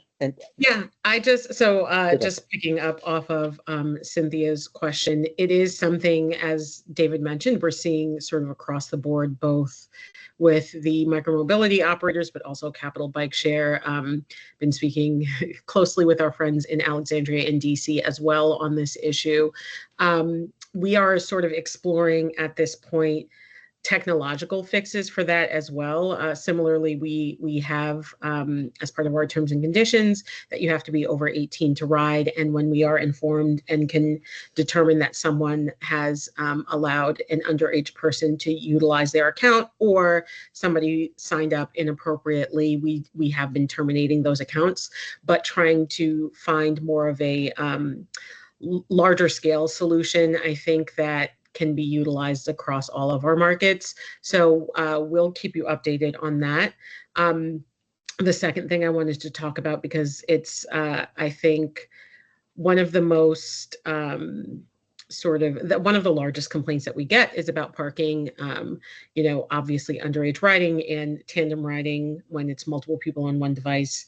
Yeah, just picking up off of Cynthia's question, it is something, as David mentioned, we're seeing sort of across the board, both with the micromobility operators, but also Capital Bike Share. Been speaking closely with our friends in Alexandria and DC as well on this issue. We are sort of exploring at this point technological fixes for that as well. Similarly, we have, as part of our terms and conditions, that you have to be over 18 to ride. And when we are informed and can determine that someone has allowed an underage person to utilize their account or somebody signed up inappropriately, we have been terminating those accounts, but trying to find more of a larger scale solution, I think, that can be utilized across all of our markets. So we'll keep you updated on that. The second thing I wanted to talk about, because it's, I think, one of the most one of the largest complaints that we get is about parking. Obviously underage riding and tandem riding, when it's multiple people on one device,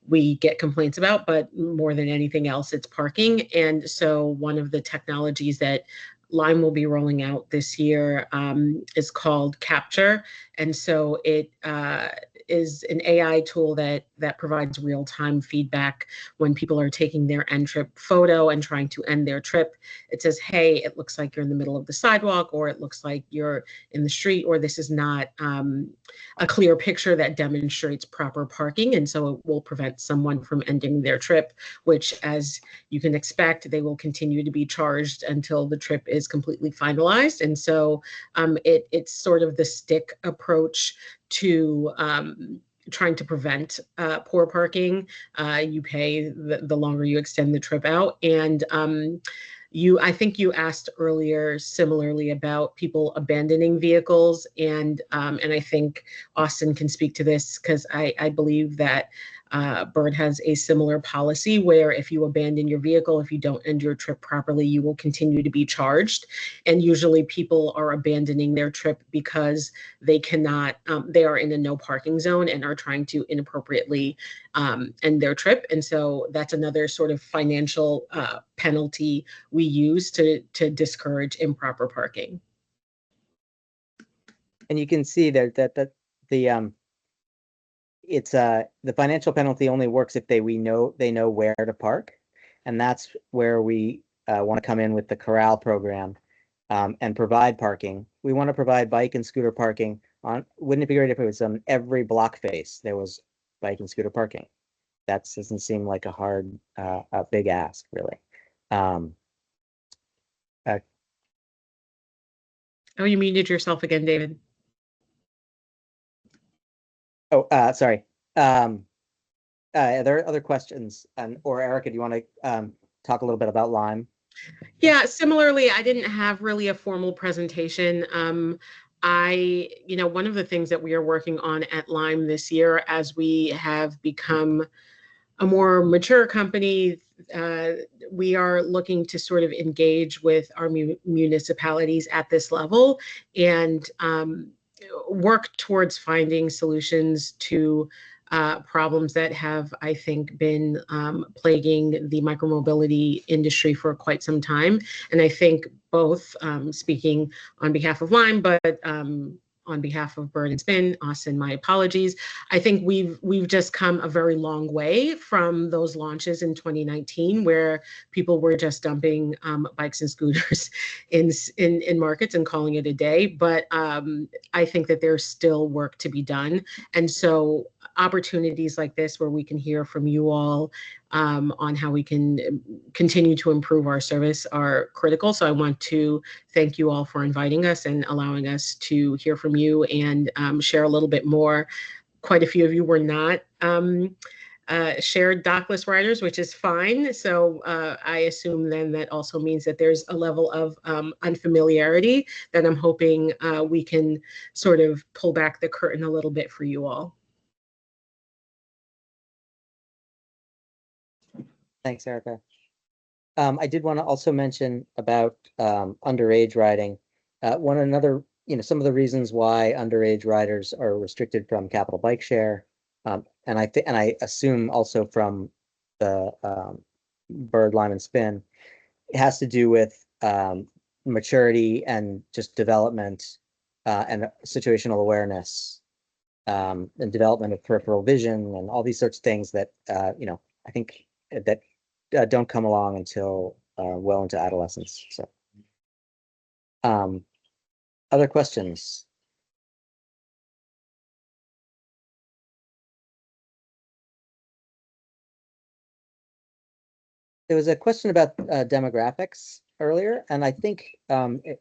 we get complaints about, but more than anything else, it's parking. And so one of the technologies that Lime will be rolling out this year is called Capture. And so it is an AI tool that provides real-time feedback when people are taking their end trip photo and trying to end their trip. It says, hey, it looks like you're in the middle of the sidewalk, or it looks like you're in the street, or this is not a clear picture that demonstrates proper parking. And so it will prevent someone from ending their trip, which, as you can expect, they will continue to be charged until the trip is completely finalized. And so it's sort of the stick approach to trying to prevent poor parking. You pay the longer you extend the trip out. And I think you asked earlier similarly about people abandoning vehicles, and I think Austin can speak to this because I believe that Bird has a similar policy where if you abandon your vehicle, if you don't end your trip properly, you will continue to be charged. And usually people are abandoning their trip because they cannot, they are in a no parking zone and are trying to inappropriately end their trip. And so that's another sort of financial penalty we use to discourage improper parking.
And you can see that the it's the financial penalty only works if they know where to park, and that's where we want to come in with the corral program and provide parking. We want to provide bike and scooter parking on. Wouldn't it be great if it was on every block face there was bike and scooter parking? That doesn't seem like a big ask, really.
Oh, you muted yourself again, David.
Oh, sorry. Are there other questions? Or Erica, do you want to talk a little bit about Lyme?
Yeah, similarly, I didn't have really a formal presentation. One of the things that we are working on at Lyme this year, as we have become a more mature company, we are looking to sort of engage with our municipalities at this level and work towards finding solutions to problems that have, I think, been plaguing the micromobility industry for quite some time. And I think both, speaking on behalf of Lyme, but on behalf of Bird and Spin, Austin, my apologies. I think we've just come a very long way from those launches in 2019, where people were just dumping bikes and scooters in markets and calling it a day. But I think that there's still work to be done, and so opportunities like this, where we can hear from you all on how we can continue to improve our service, are critical. So I want to thank you all for inviting us and allowing us to hear from you and share a little bit more. Quite a few of you were not shared dockless riders, which is fine. So I assume then that also means that there's a level of unfamiliarity that I'm hoping we can sort of pull back the curtain a little bit for you all.
Thanks, Erica. I did want to also mention about underage riding. Some of the reasons why underage riders are restricted from Capital Bike Share, and I assume also from the Bird, Lime, and Spin, it has to do with maturity and just development and situational awareness and development of peripheral vision and all these sorts of things that I think that don't come along until well into adolescence. So, other questions? There was a question about demographics earlier, and I think that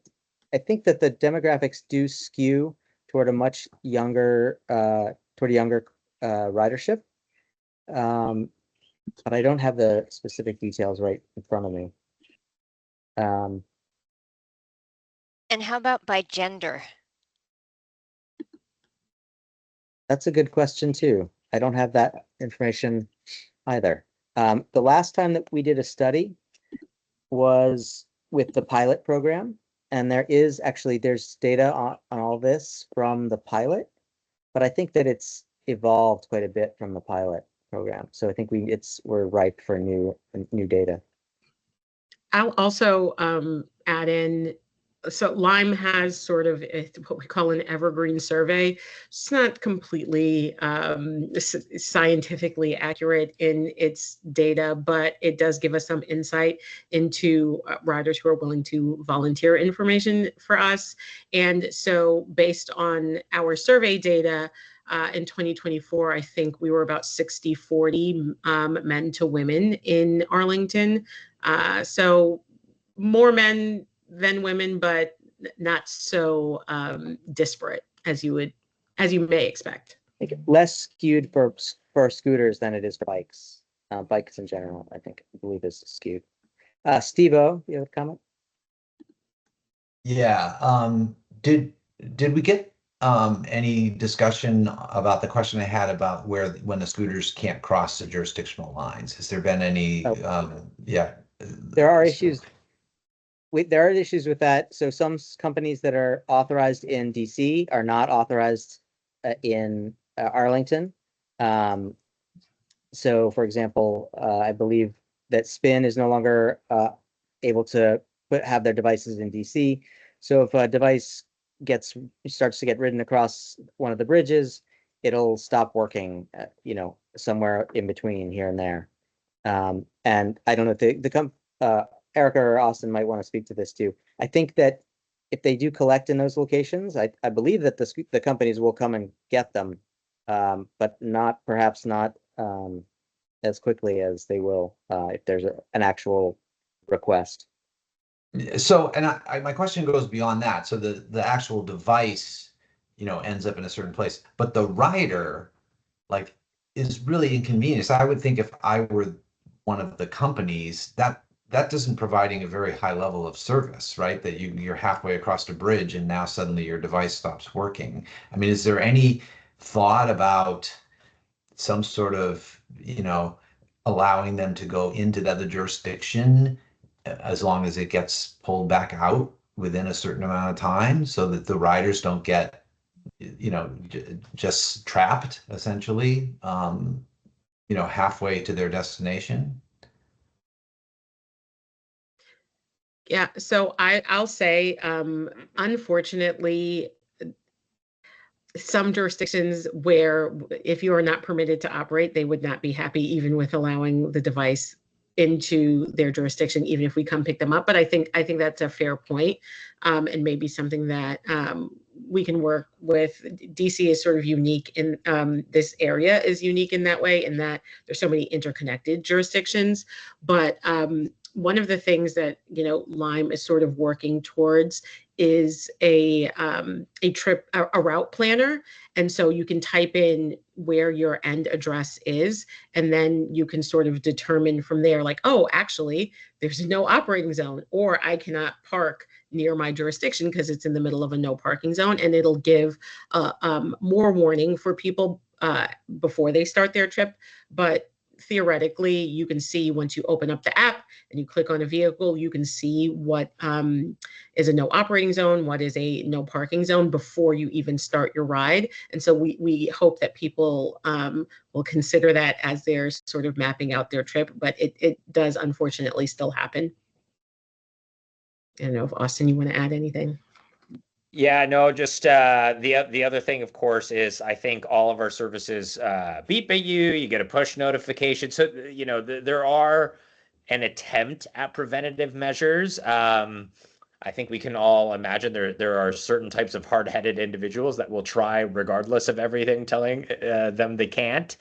the demographics do skew toward a much younger ridership. But I don't have the specific details right in front of me.
And how about by gender?
That's a good question too. I don't have that information either. The last time that we did a study was with the pilot program, and there's data on all this from the pilot, but I think that it's evolved quite a bit from the pilot program. So I think we're ripe for new data.
I'll also add in, so Lyme has sort of what we call an evergreen survey. It's not completely scientifically accurate in its data, but it does give us some insight into riders who are willing to volunteer information for us. And so based on our survey data, in 2024, I think we were about 60-40 men to women in Arlington. So more men than women, but not so disparate as you may expect.
Less skewed for scooters than it is for bikes. Bikes in general, I believe is skewed. Steve-O, you have a comment?
Yeah. Did we get any discussion about the question I had about when the scooters can't cross the jurisdictional lines? Has there been any? Yeah.
There are issues. There are issues with that. So some companies that are authorized in DC are not authorized in Arlington. So, for example, I believe that Spin is no longer able to have their devices in DC. So if a device starts to get ridden across one of the bridges, it'll stop working, somewhere in between here and there. And I don't know if Erica or Austin might want to speak to this too. I think that if they do collect in those locations, I believe that the companies will come and get them, but perhaps not as quickly as they will if there's an actual request.
So, and my question goes beyond that. So the actual device, ends up in a certain place, but the rider, like, is really inconvenienced. I would think if I were one of the companies, that doesn't providing a very high level of service, right? That you're halfway across the bridge and now suddenly your device stops working. I mean, is there any thought about some sort of, allowing them to go into the other jurisdiction as long as it gets pulled back out within a certain amount of time so that the riders don't get, just trapped essentially, halfway to their destination?
Yeah, so I'll say, unfortunately, some jurisdictions where if you are not permitted to operate, they would not be happy even with allowing the device into their jurisdiction, even if we come pick them up. But I think that's a fair point, and maybe something that we can work with. DC is sort of unique in this area is unique in that way, in that there's so many interconnected jurisdictions. But one of the things that Lime is sort of working towards is a route planner. And so you can type in where your end address is, and then you can sort of determine from there, like, oh, actually, there's no operating zone, or I cannot park near my jurisdiction because it's in the middle of a no parking zone. And it'll give more warning for people before they start their trip. But theoretically, you can see once you open up the app and you click on a vehicle, you can see what is a no operating zone, what is a no parking zone before you even start your ride. And so we hope that people will consider that as they're sort of mapping out their trip, but it does unfortunately still happen. I don't know if Austin, you want to add anything?
Yeah, no, just the other thing, of course, is I think all of our services beep at you. You get a push notification. So, there are an attempt at preventative measures. I think we can all imagine there are certain types of hard-headed individuals that will try, regardless of everything telling them they can't,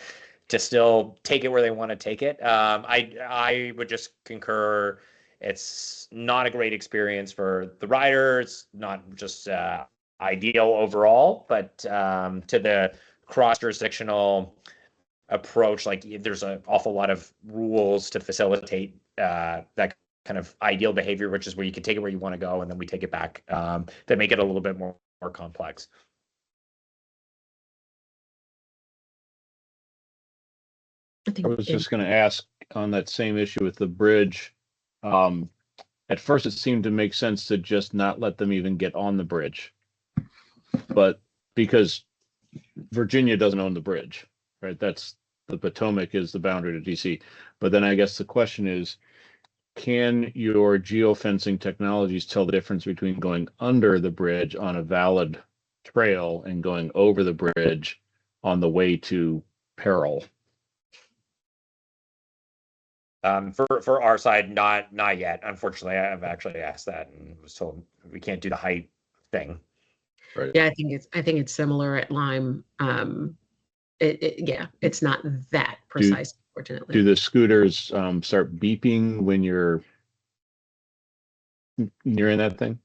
to still take it where they want to take it. I would just concur. It's not a great experience for the riders, not just ideal overall, but to the cross-jurisdictional approach, like there's an awful lot of rules to facilitate that kind of ideal behavior, which is where you can take it where you want to go and then we take it back, that make it a little bit more complex.
I was just going to ask on that same issue with the bridge. At first, it seemed to make sense to just not let them even get on the bridge, but because Virginia doesn't own the bridge, right? That's the Potomac is the boundary to DC. But then I guess the question is, can your geofencing technologies tell the difference between going under the bridge on a valid trail and going over the bridge on the way to peril?
For our side, not yet. Unfortunately, I've actually asked that and was told we can't do the height thing.
Right.
Yeah, I think it's similar at Lime. It's not that precise, unfortunately.
Do the scooters start beeping when you're nearing that thing?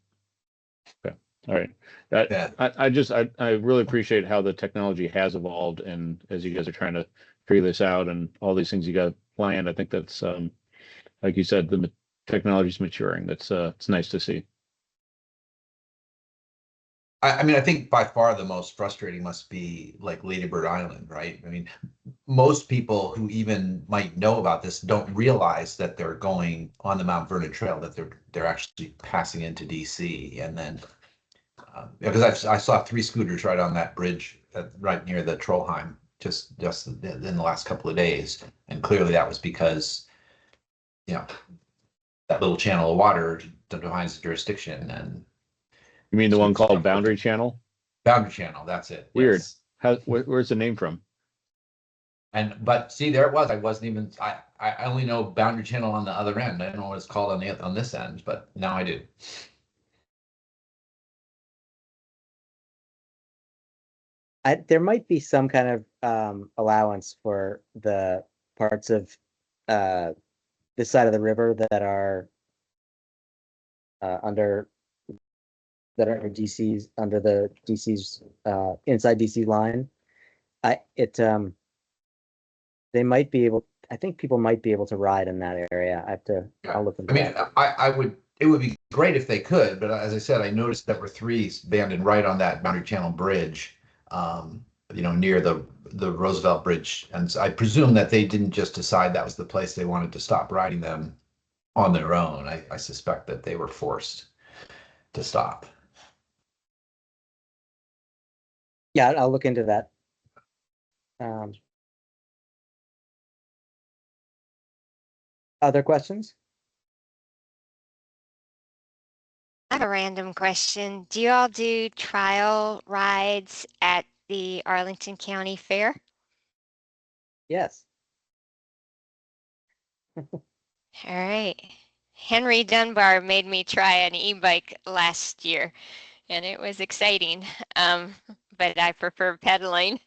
Okay. All right. I really appreciate how the technology has evolved, and as you guys are trying to figure this out and all these things you got planned, I think that's like you said, technology's maturing. That's it's nice to see.
I mean, I think by far the most frustrating must be like Lady Bird Island, right? I mean, most people who even might know about this don't realize that they're going on the Mount Vernon Trail, that they're actually passing into DC, and then because I saw 3 scooters right on that bridge right near the Trollheim just in the last couple of days, and clearly that was because that little channel of water defines the jurisdiction. And
you mean the one called Boundary Channel?
Boundary Channel, that's it.
Weird.
Yes.
Where's the name from?
But see, there it was. I wasn't even. I only know Boundary Channel on the other end. I don't know what it's called on this end, but now I do.
There might be some kind of allowance for the parts of this side of the river that are under DC's under the DC's inside DC line. They might be able. I think people might be able to ride in that area. I'll look into that.
I would. It would be great if they could, but as I said, I noticed there were 3 abandoned right on that Boundary Channel bridge. Near the Roosevelt Bridge, and so I presume that they didn't just decide that was the place they wanted to stop riding them on their own. I suspect that they were forced to stop.
Yeah, I'll look into that. Other questions?
I have a random question. Do you all do trial rides at the Arlington County Fair?
Yes.
All right. Henry Dunbar made me try an e-bike last year, and it was exciting. But I prefer pedaling.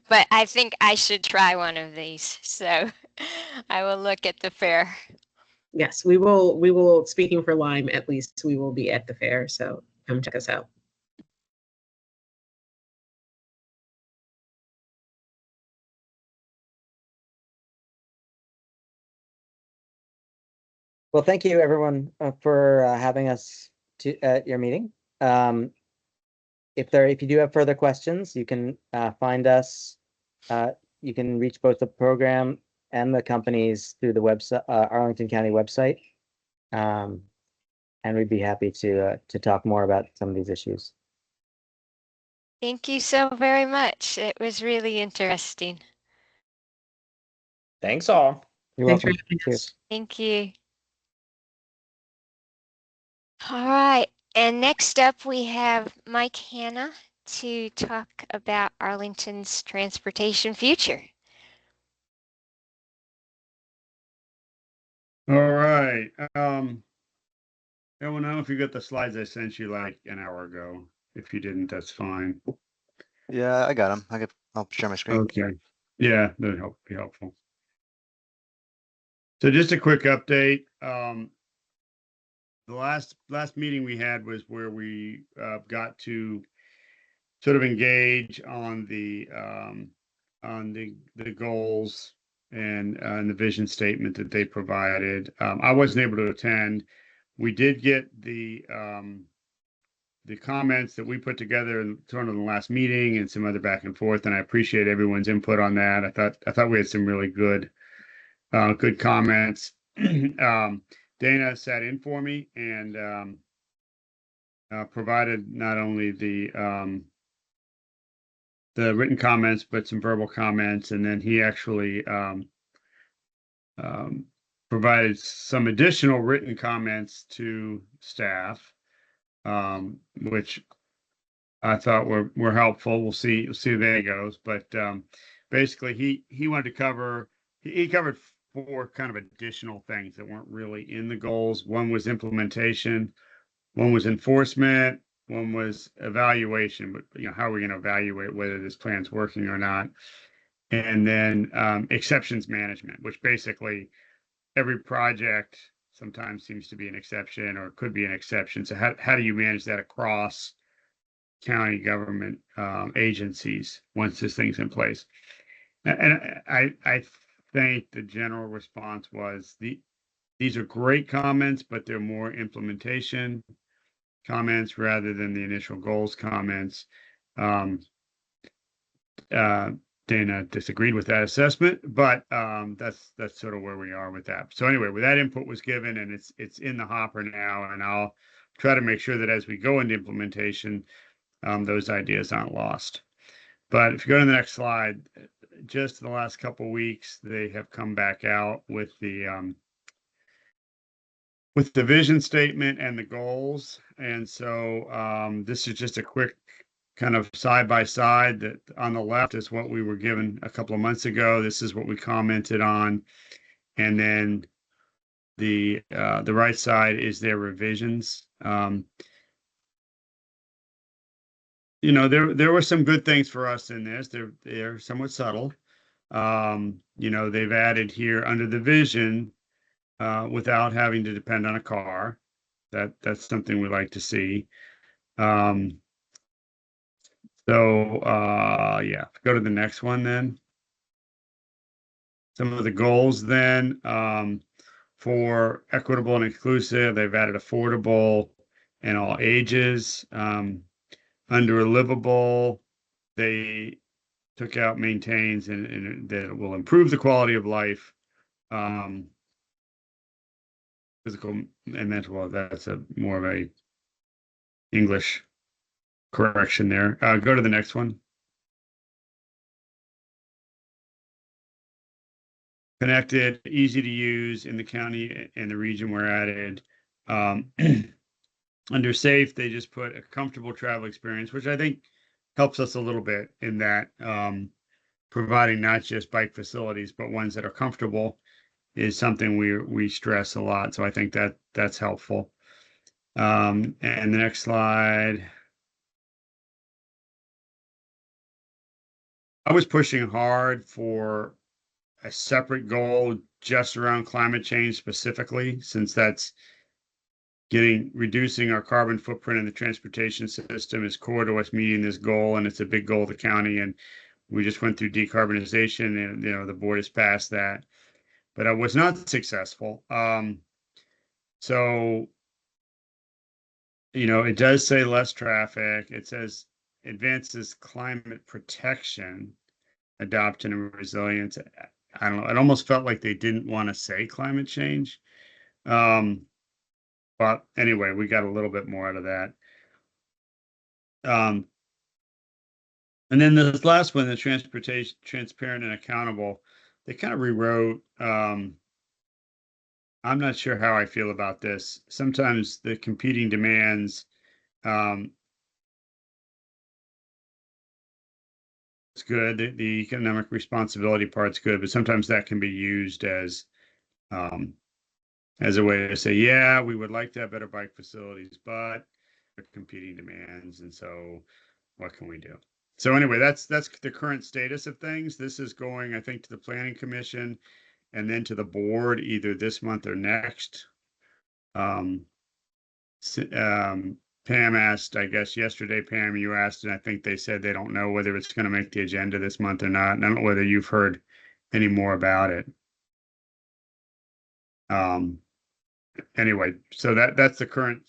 But I think I should try one of these. So I will look at the fair.
Yes, we will, speaking for Lyme, at least we will be at the fair. So come check us out.
Well, thank you everyone for having us at your meeting. If you do have further questions, you can find us. You can reach both the program and the companies through the website, Arlington County website, and we'd be happy to talk more about some of these issues.
Thank you so very much. It was really interesting.
Thanks all.
You're
Thanks
welcome.
for having us.
Thank you. All right, and next up we have Mike Hanna to talk about Arlington's transportation future.
All right. Everyone, I don't know if you got the slides I sent you like an hour ago. If you didn't, that's fine.
Yeah, I got them. I'll share my screen.
Okay. Yeah, that would be helpful. So just a quick update. The last meeting we had was where we got to sort of engage on the goals and the vision statement that they provided. I wasn't able to attend. We did get the comments that we put together in the last meeting and some other back and forth, and I appreciate everyone's input on that. I thought we had some really good comments. Dana sat in for me and provided not only the written comments but some verbal comments, and then he actually provided some additional written comments to staff, which I thought were helpful. We'll see how that goes. But basically, he wanted to cover. He covered 4 kind of additional things that weren't really in the goals. One was implementation, one was enforcement, one was evaluation. But how are we going to evaluate whether this plan's working or not? And then exceptions management, which basically every project sometimes seems to be an exception or could be an exception. So how do you manage that across county government agencies once this thing's in place? And I think the general response was the these are great comments, but they're more implementation comments rather than the initial goals comments. Dana disagreed with that assessment, but that's sort of where we are with that. So anyway, that input was given, and it's in the hopper now, and I'll try to make sure that as we go into implementation, those ideas aren't lost. But if you go to the next slide, just in the last couple of weeks, they have come back out with the vision statement and the goals. And so this is just a quick kind of side by side. That on the left is what we were given a couple of months ago. This is what we commented on. And then the right side is their revisions. You know, there were some good things for us in this. They're somewhat subtle. You know, they've added here under the vision without having to depend on a car. That's something we like to see. Yeah, go to the next one then. Some of the goals then for equitable and inclusive, they've added affordable and all ages. Under livable, they took out maintains and that it will improve the quality of life. Physical and mental health, that's more of a English correction there. Go to the next one. Connected, easy to use in the county and the region were added. Under safe, they just put a comfortable travel experience, which I think helps us a little bit in that providing not just bike facilities, but ones that are comfortable is something we stress a lot. So I think that's helpful. And the next slide. I was pushing hard for a separate goal just around climate change specifically, since that's reducing our carbon footprint in the transportation system is core to us meeting this goal, and it's a big goal of the county. And we just went through decarbonization, and the board has passed that, but I was not successful. So it does say less traffic. It says advances climate protection, adoption and resilience. I don't know. It almost felt like they didn't want to say climate change. But anyway, we got a little bit more out of that. And then this last one, the transportation, transparent and accountable, they kind of rewrote. I'm not sure how I feel about this. Sometimes the competing demands, it's good. The economic responsibility part's good, but sometimes that can be used as a way to say, yeah, we would like to have better bike facilities, but competing demands, and so what can we do? So anyway, that's the current status of things. This is going, I think, to the Planning Commission and then to the board either this month or next. Pam asked, I guess yesterday, Pam, you asked, and I think they said they don't know whether it's going to make the agenda this month or not. And I don't know whether you've heard any more about it. Anyway, so that's the current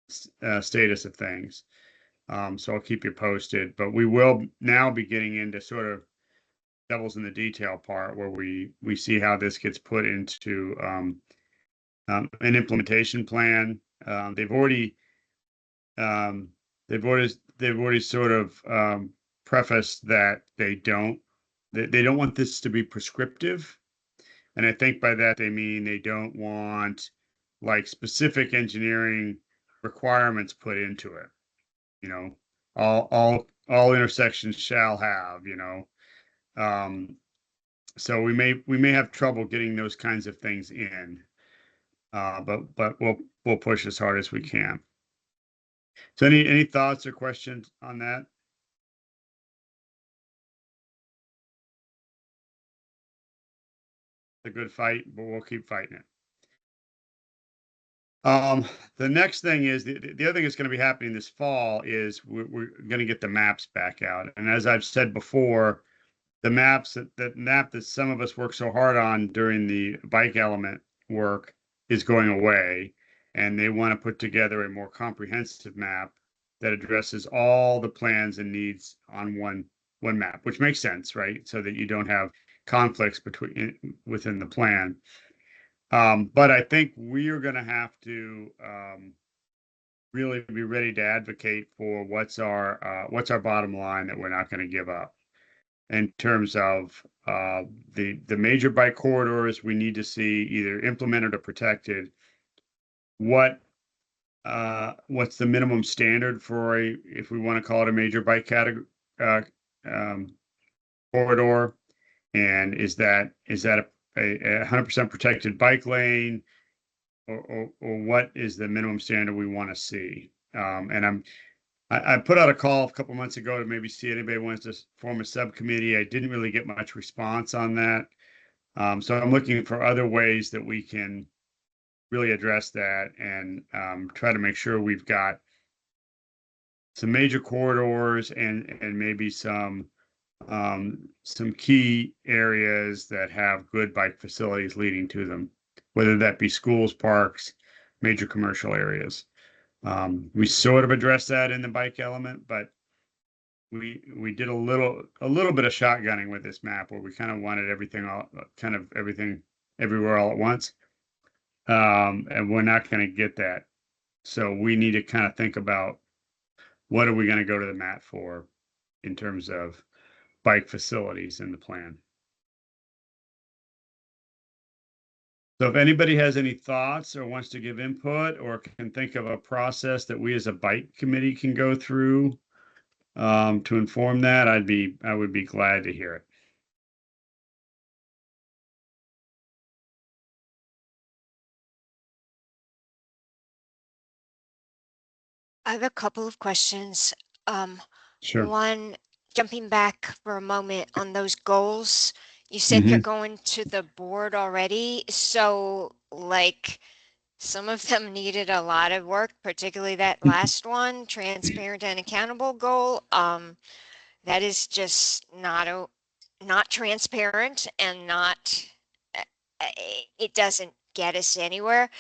status of things. So I'll keep you posted, but we will now be getting into sort of devils in the detail part where we see how this gets put into an implementation plan. They've already sort of prefaced that they don't want this to be prescriptive. And I think by that they mean they don't want like specific engineering requirements put into it. All intersections shall have, so we may have trouble getting those kinds of things in, but we'll push as hard as we can. So any thoughts or questions on that? A good fight, but we'll keep fighting it. The next thing is the other thing that's going to be happening this fall is we're going to get the maps back out. And as I've said before, the map that some of us worked so hard on during the bike element work is going away, and they want to put together a more comprehensive map that addresses all the plans and needs on one map, which makes sense, right? So that you don't have conflicts within the plan. But I think we are going to have to really be ready to advocate for what's our bottom line that we're not going to give up in terms of the major bike corridors. We need to see either implemented or protected. What's the minimum standard for if we want to call it a major bike category corridor, and is that a 100% protected bike lane, or what is the minimum standard we want to see? And I put out a call a couple months ago to maybe see anybody wants to form a subcommittee. I didn't really get much response on that. So I'm looking for other ways that we can really address that and try to make sure we've got some major corridors and maybe some key areas that have good bike facilities leading to them, whether that be schools, parks, major commercial areas. We sort of addressed that in the bike element, but we did a little bit of shotgunning with this map where we kind of wanted everything everywhere all at once. And we're not going to get that. So we need to kind of think about what are we going to go to the map for in terms of bike facilities in the plan. So if anybody has any thoughts or wants to give input or can think of a process that we as a bike committee can go through to inform that, I would be glad to hear it.
I have a couple of questions.
Sure.
One, jumping back for a moment on those goals, you said they're going to the board already. So like some of them needed a lot of work, particularly that last one, transparent and accountable goal. That is just not transparent and not, it doesn't get us anywhere.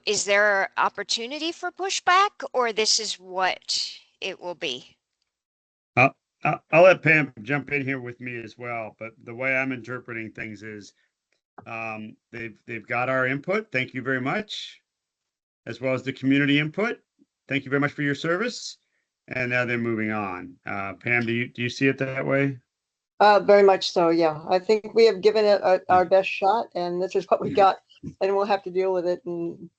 Is there opportunity for pushback, or this is what it will be?
I'll let Pam jump in here with me as well, but the way I'm interpreting things is they've got our input. Thank you very much, as well as the community input. Thank you very much for your service. And now they're moving on. Pam, do you see it that way?
Very much so, yeah. I think we have given it our best shot, and this is what we got, and we'll have to deal with it. And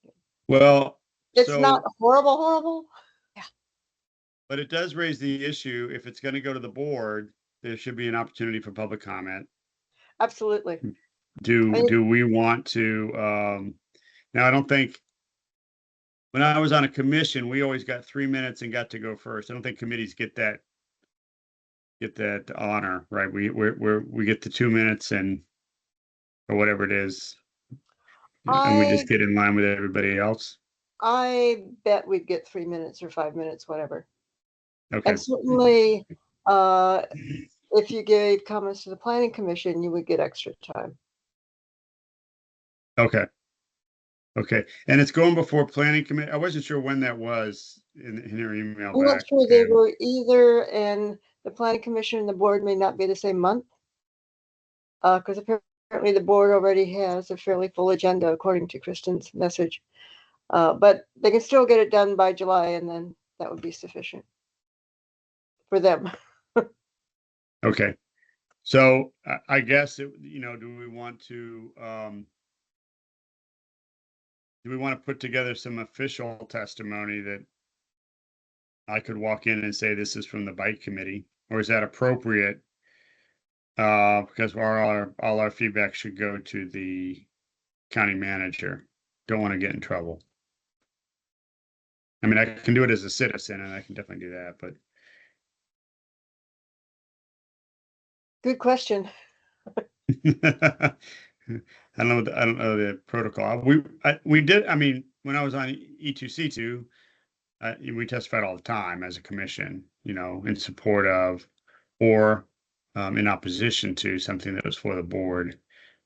well,
it's not horrible.
Yeah.
But it does raise the issue. If it's going to go to the board, there should be an opportunity for public comment.
Absolutely.
Do we want to? Now, I don't think when I was on a commission, we always got 3 minutes and got to go first. I don't think committees get that honor, right? We get the 2 minutes or whatever it is, and we just get in line with everybody else.
I bet we'd get 3 minutes or 5 minutes, whatever.
Okay.
And certainly, if you gave comments to the planning commission, you would get extra time.
Okay. And it's going before planning committee. I wasn't sure when that was in your email.
I'm not sure they were either, and the planning commission and the board may not be the same month. Because apparently the board already has a fairly full agenda according to Kristen's message. But they can still get it done by July, and then that would be sufficient for them.
Okay. So I guess, do we want to put together some official testimony that I could walk in and say this is from the bike committee, or is that appropriate? Because all our feedback should go to the county manager. Don't want to get in trouble. I mean, I can do it as a citizen, and I can definitely do that, but.
Good question.
I don't know the protocol. We did. I mean, when I was on E2C2, we testified all the time as a commission, in support of or in opposition to something that was for the board.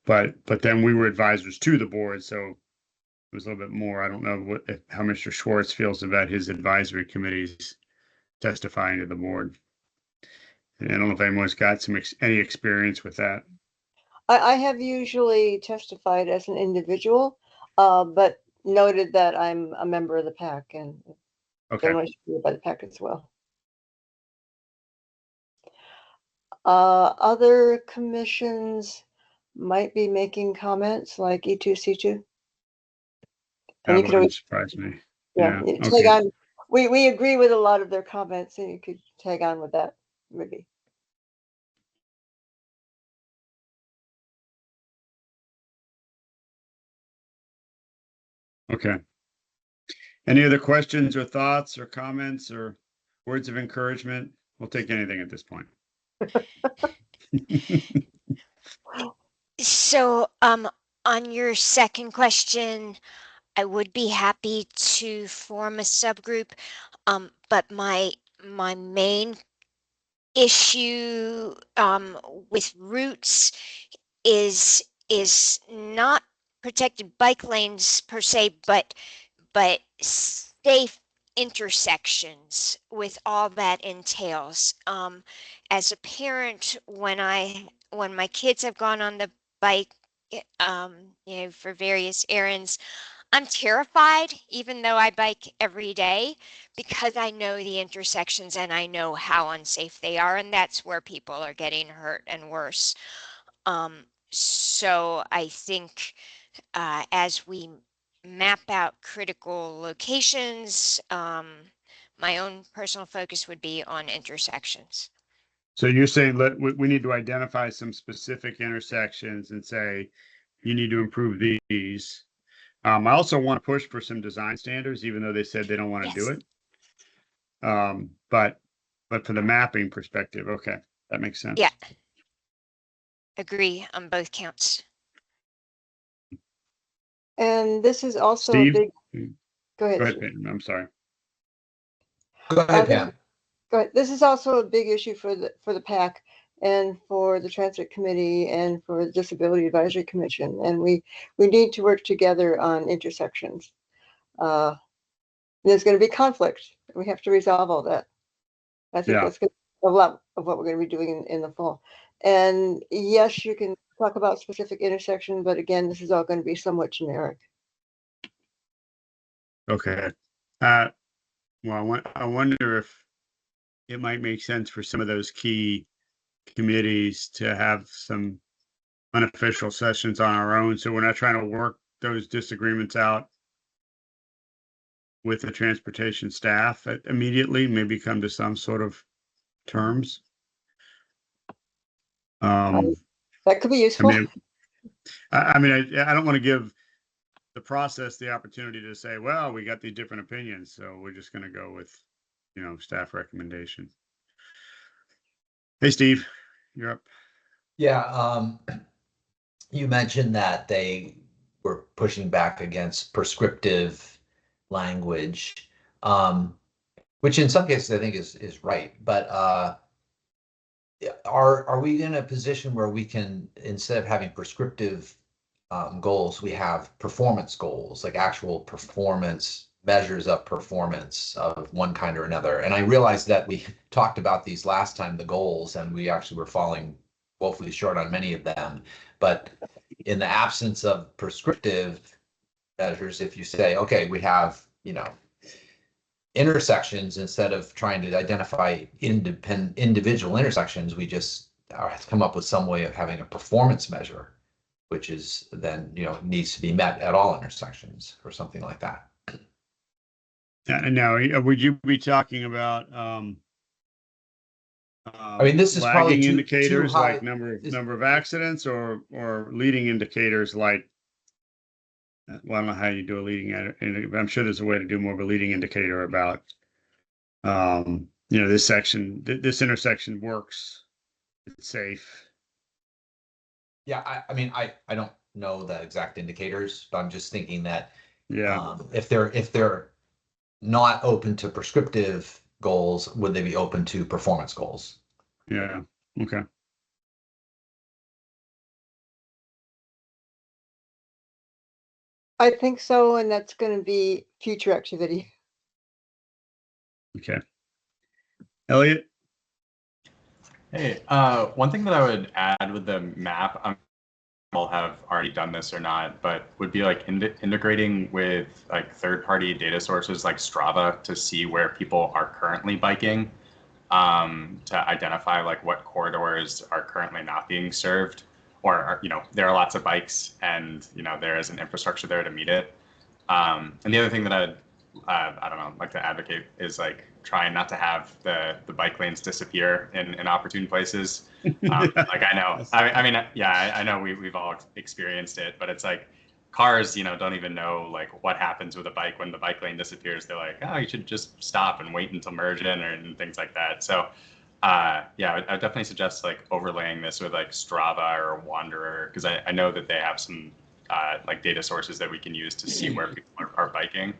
But then we were advisors to the board, so it was a little bit more. I don't know how Mr. Schwartz feels about his advisory committees testifying to the board. And I don't know if anyone's got any experience with that.
I have usually testified as an individual, but noted that I'm a member of the PAC and generally supported by the PAC as well. Other commissions might be making comments like E2C2. And you could always
surprise me.
Yeah, tag on. We agree with a lot of their comments, and you could tag on with that maybe.
Okay. Any other questions or thoughts or comments or words of encouragement? We'll take anything at this point.
So, on your second question, I would be happy to form a subgroup, but my main issue with routes is not protected bike lanes per se, but safe intersections with all that entails. As a parent, when my kids have gone on the bike, for various errands, I'm terrified, even though I bike every day, because I know the intersections and I know how unsafe they are, and that's where people are getting hurt and worse. So I think as we map out critical locations, my own personal focus would be on intersections.
So you're saying we need to identify some specific intersections and say, you need to improve these. I also want to push for some design standards, even though they said they don't want to do it. But for the mapping perspective, okay, that makes sense.
Yeah. Agree on both counts.
And this is also
Steve?
a big. Go ahead.
Go ahead, Peyton. I'm sorry.
Go ahead, Pam.
Go ahead. This is also a big issue for the PAC and for the Transit Committee and for the Disability Advisory Commission. And we need to work together on intersections. There's going to be conflict. We have to resolve all that. I think that's going to be a lot of what we're going to be doing in the fall. And yes, you can talk about specific intersection, but again, this is all going to be somewhat generic.
Okay. Well, I wonder if it might make sense for some of those key committees to have some unofficial sessions on our own, so we're not trying to work those disagreements out with the transportation staff immediately, maybe come to some sort of terms.
That could be useful.
I mean, I don't want to give the process the opportunity to say, well, we got these different opinions, so we're just going to go with, staff recommendation. Hey, Steve, you're up.
Yeah, you mentioned that they were pushing back against prescriptive language, which in some cases I think is right. But are we in a position where we can, instead of having prescriptive goals, we have performance goals, like actual performance measures of performance of one kind or another? And I realized that we talked about these last time, the goals, and we actually were falling woefully short on many of them. But in the absence of prescriptive measures, if you say, okay, we have, intersections, instead of trying to identify individual intersections, we just come up with some way of having a performance measure, which is then, needs to be met at all intersections or something like that.
Now, would you be talking about
I mean, this is probably
lagging
too
indicators
high.
like number of accidents, or leading indicators like, well, I don't know how you do a leading indicator. I'm sure there's a way to do more of a leading indicator about, this intersection works, it's safe.
Yeah, I mean, I don't know the exact indicators, but I'm just thinking that if they're not open to prescriptive goals, would they be open to performance goals?
Yeah. Okay.
I think so, and that's going to be future activity.
Okay. Elliot?
Hey, one thing that I would add with the map, will have already done this or not, but would be like integrating with like third-party data sources like Strava to see where people are currently biking, to identify like what corridors are currently not being served, or are, there are lots of bikes and there is an infrastructure there to meet it. And the other thing that I don't know, like to advocate is like trying not to have the bike lanes disappear in opportune places. Like I know, I mean, yeah, I know we've all experienced it, but it's like cars, don't even know like what happens with a bike when the bike lane disappears. They're like, oh, you should just stop and wait until merge in and things like that. So, yeah, I would definitely suggest like overlaying this with like Strava or Wanderer, because I know that they have some like data sources that we can use to see where people are biking.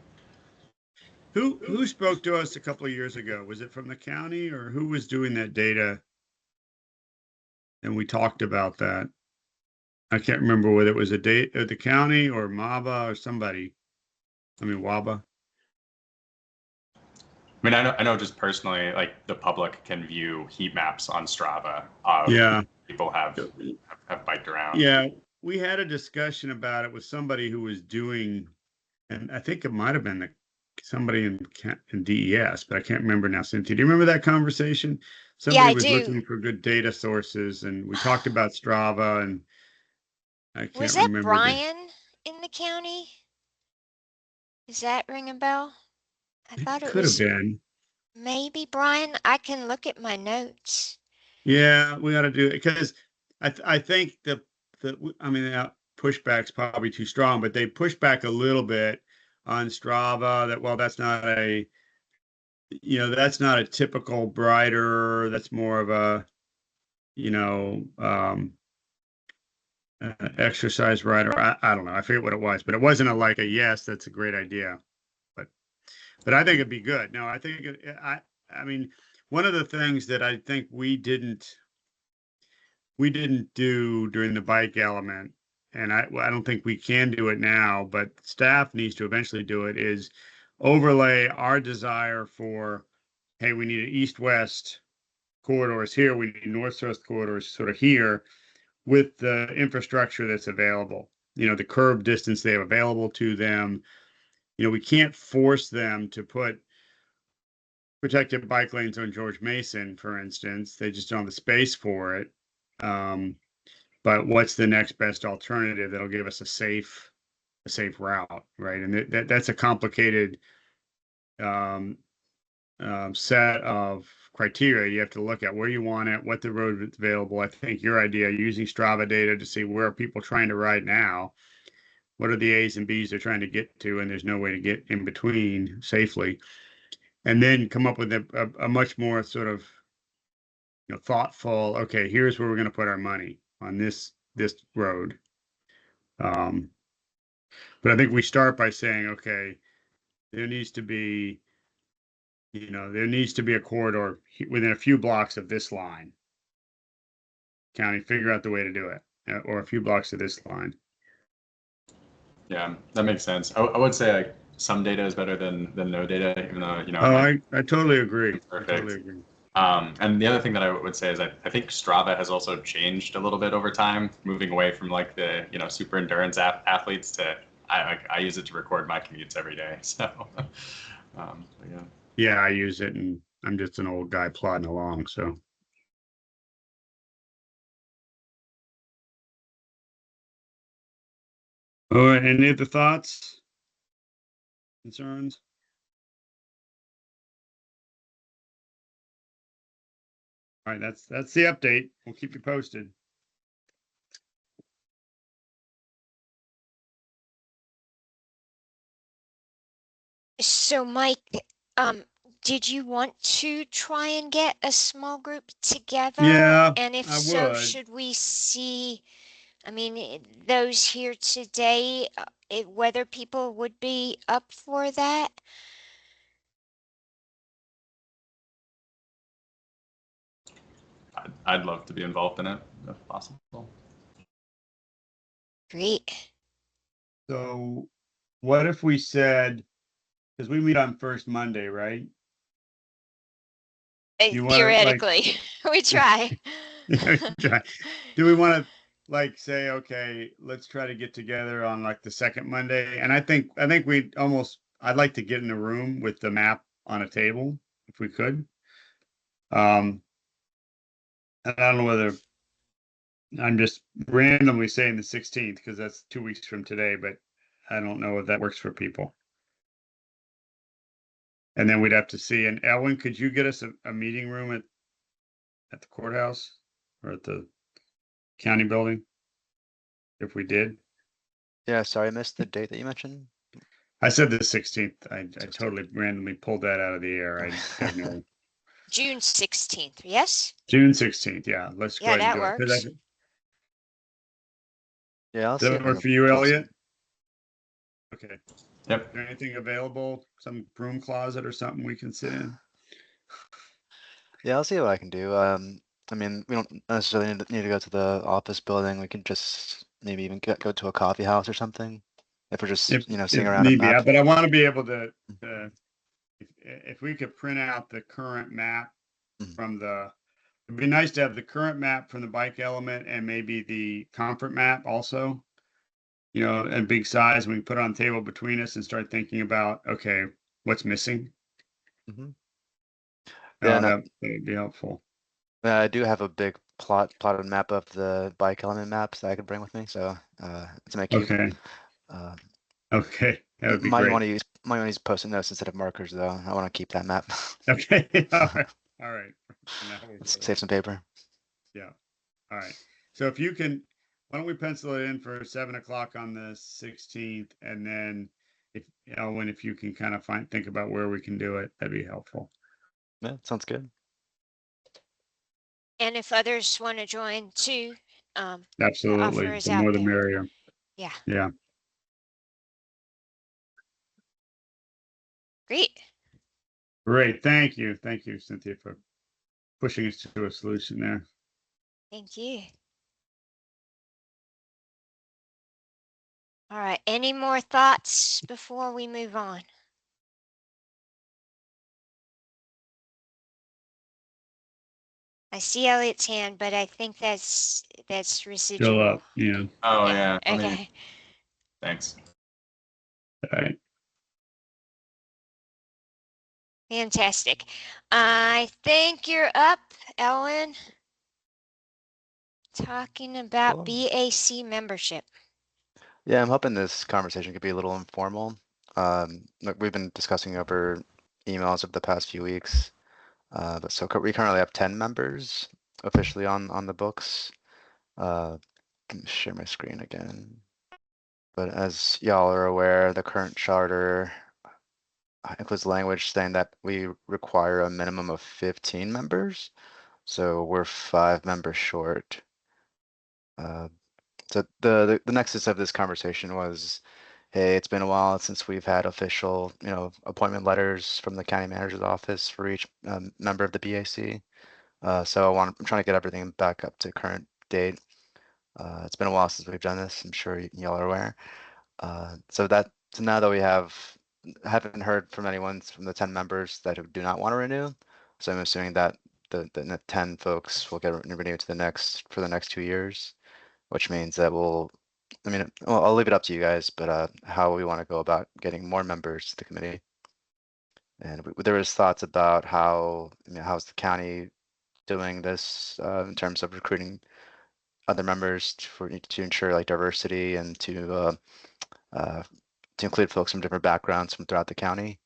Who spoke to us a couple of years ago? Was it from the county, or who was doing that data? And we talked about that. I can't remember whether it was the county or MABA or somebody. I mean, WABA.
I mean, I know just personally, like the public can view heat maps on Strava.
Yeah.
People have biked around.
Yeah, we had a discussion about it with somebody who was doing, and I think it might have been somebody in DES, but I can't remember now. Cynthia, do you remember that conversation?
Yeah,
Somebody
I
was
do.
looking for good data sources, and we talked about Strava, and I can't
Was that
remember
Brian in the county? Does that ring a bell? I thought it
could have
was
been.
maybe Brian. I can look at my notes.
Yeah, we got to do it because I think I mean pushback's probably too strong, but they push back a little bit on Strava that well that's not that's not a typical brighter. That's more of a you know exercise rider. I don't know. I forget what it was, but it wasn't like a yes, that's a great idea. But I think it'd be good. No, I think I mean one of the things that I think we didn't do during the bike element, and I don't think we can do it now, but staff needs to eventually do it, is overlay our desire for, hey, we need an east-west corridors here, we need north-south corridors sort of here with the infrastructure that's available, the curb distance they have available to them. We can't force them to put protected bike lanes on George Mason, for instance. They just don't have the space for it. But what's the next best alternative that'll give us a safe route, right? And that's a complicated set of criteria. You have to look at where you want it, what the road is available. I think your idea using Strava data to see where are people trying to ride now, what are the A's and B's they're trying to get to, and there's no way to get in between safely, and then come up with a much more sort of thoughtful. Okay, here's where we're going to put our money on this road. But I think we start by saying, okay, there needs to be, there needs to be a corridor within a few blocks of this line. County, figure out the way to do it, or a few blocks of this line.
Yeah, that makes sense. I would say like some data is better than no data, even though
I totally agree.
Perfect.
I totally agree.
And the other thing that I would say is I think Strava has also changed a little bit over time, moving away from like the super endurance athletes to I use it to record my commutes every day. So yeah.
Yeah, I use it, and I'm just an old guy plodding along. So. All right, any other thoughts, concerns? All right, that's the update. We'll keep you posted.
So, Mike, did you want to try and get a small group together?
Yeah,
And if
I
so,
would.
should we see, I mean, those here today, whether people would be up for that?
I'd love to be involved in it if possible.
Great.
So what if we said, because we meet on first Monday, right? You want to like,
Theoretically, we try.
do we want to like say, okay, let's try to get together on like the second Monday? And I think I'd like to get in a room with the map on a table if we could. And I don't know whether I'm just randomly saying the 16th because that's 2 weeks from today, but I don't know if that works for people. And then we'd have to see. And Ellen, could you get us a meeting room at the courthouse or at the county building? If we did.
Yeah, sorry, I missed the date that you mentioned.
I said the 16th. I totally randomly pulled that out of the air. I have no.
June 16th, yes?
June 16th. Yeah, let's go
Yeah,
ahead and
that
do it.
works.
Yeah, I'll
Does
see
that
if I
work
can
for you,
pull some-
Elliot? Okay.
Yep.
Is there anything available? Some broom closet or something we can sit in?
Yeah, I'll see what I can do. I mean, we don't necessarily need to go to the office building. We can just maybe even go to a coffee house or something. If we're just,
If
seeing
if
around a
need be,
map.
but I want to be able to if we could print out the current map from the. It'd be nice to have the current map from the bike element and maybe the comfort map also. And big size. We can put it on the table between us and start thinking about, okay, what's missing.
Mhm. Yeah,
That would be helpful.
I do have a big plotted map of the bike element maps that I could bring with me, so to make you.
Okay. Okay, that would be
Might
great.
want to use Post-it notes instead of markers, though. I want to keep that map.
Okay. All right.
Let's save some paper.
Yeah. All right. So if you can, why don't we pencil it in for 7 o'clock on the 16th, and then if you can kind of think about where we can do it, that'd be helpful.
Yeah, sounds good.
And if others want to join too, the offer
Absolutely.
is
The
out
more the
there.
merrier.
Yeah.
Yeah.
Great.
Great. Thank you. Thank you, Cynthia, for pushing us to a solution there.
Thank you. All right. Any more thoughts before we move on? I see Elliot's hand, but I think that's residual.
Still up. Yeah.
Oh yeah.
Okay.
Thanks.
All right.
Fantastic. I think you're up, Ellen. Talking about BAC membership.
Yeah, I'm hoping this conversation could be a little informal. Look, we've been discussing over emails over the past few weeks. But so we currently have 10 members officially on the books. Let me share my screen again. But as y'all are aware, the current charter includes language saying that we require a minimum of 15 members. So we're 5 members short. So the nexus of this conversation was, hey, it's been a while since we've had official, appointment letters from the county manager's office for each member of the BAC. So I'm trying to get everything back up to current date. It's been a while since we've done this. I'm sure y'all are aware. So now that we haven't heard from anyone from the 10 members that do not want to renew. So I'm assuming that the 10 folks will get renewed for the next 2 years, which means that I'll leave it up to you guys, but how we want to go about getting more members to the committee. And there was thoughts about how's the county doing this in terms of recruiting other members to ensure like diversity and to include folks from different backgrounds from throughout the county.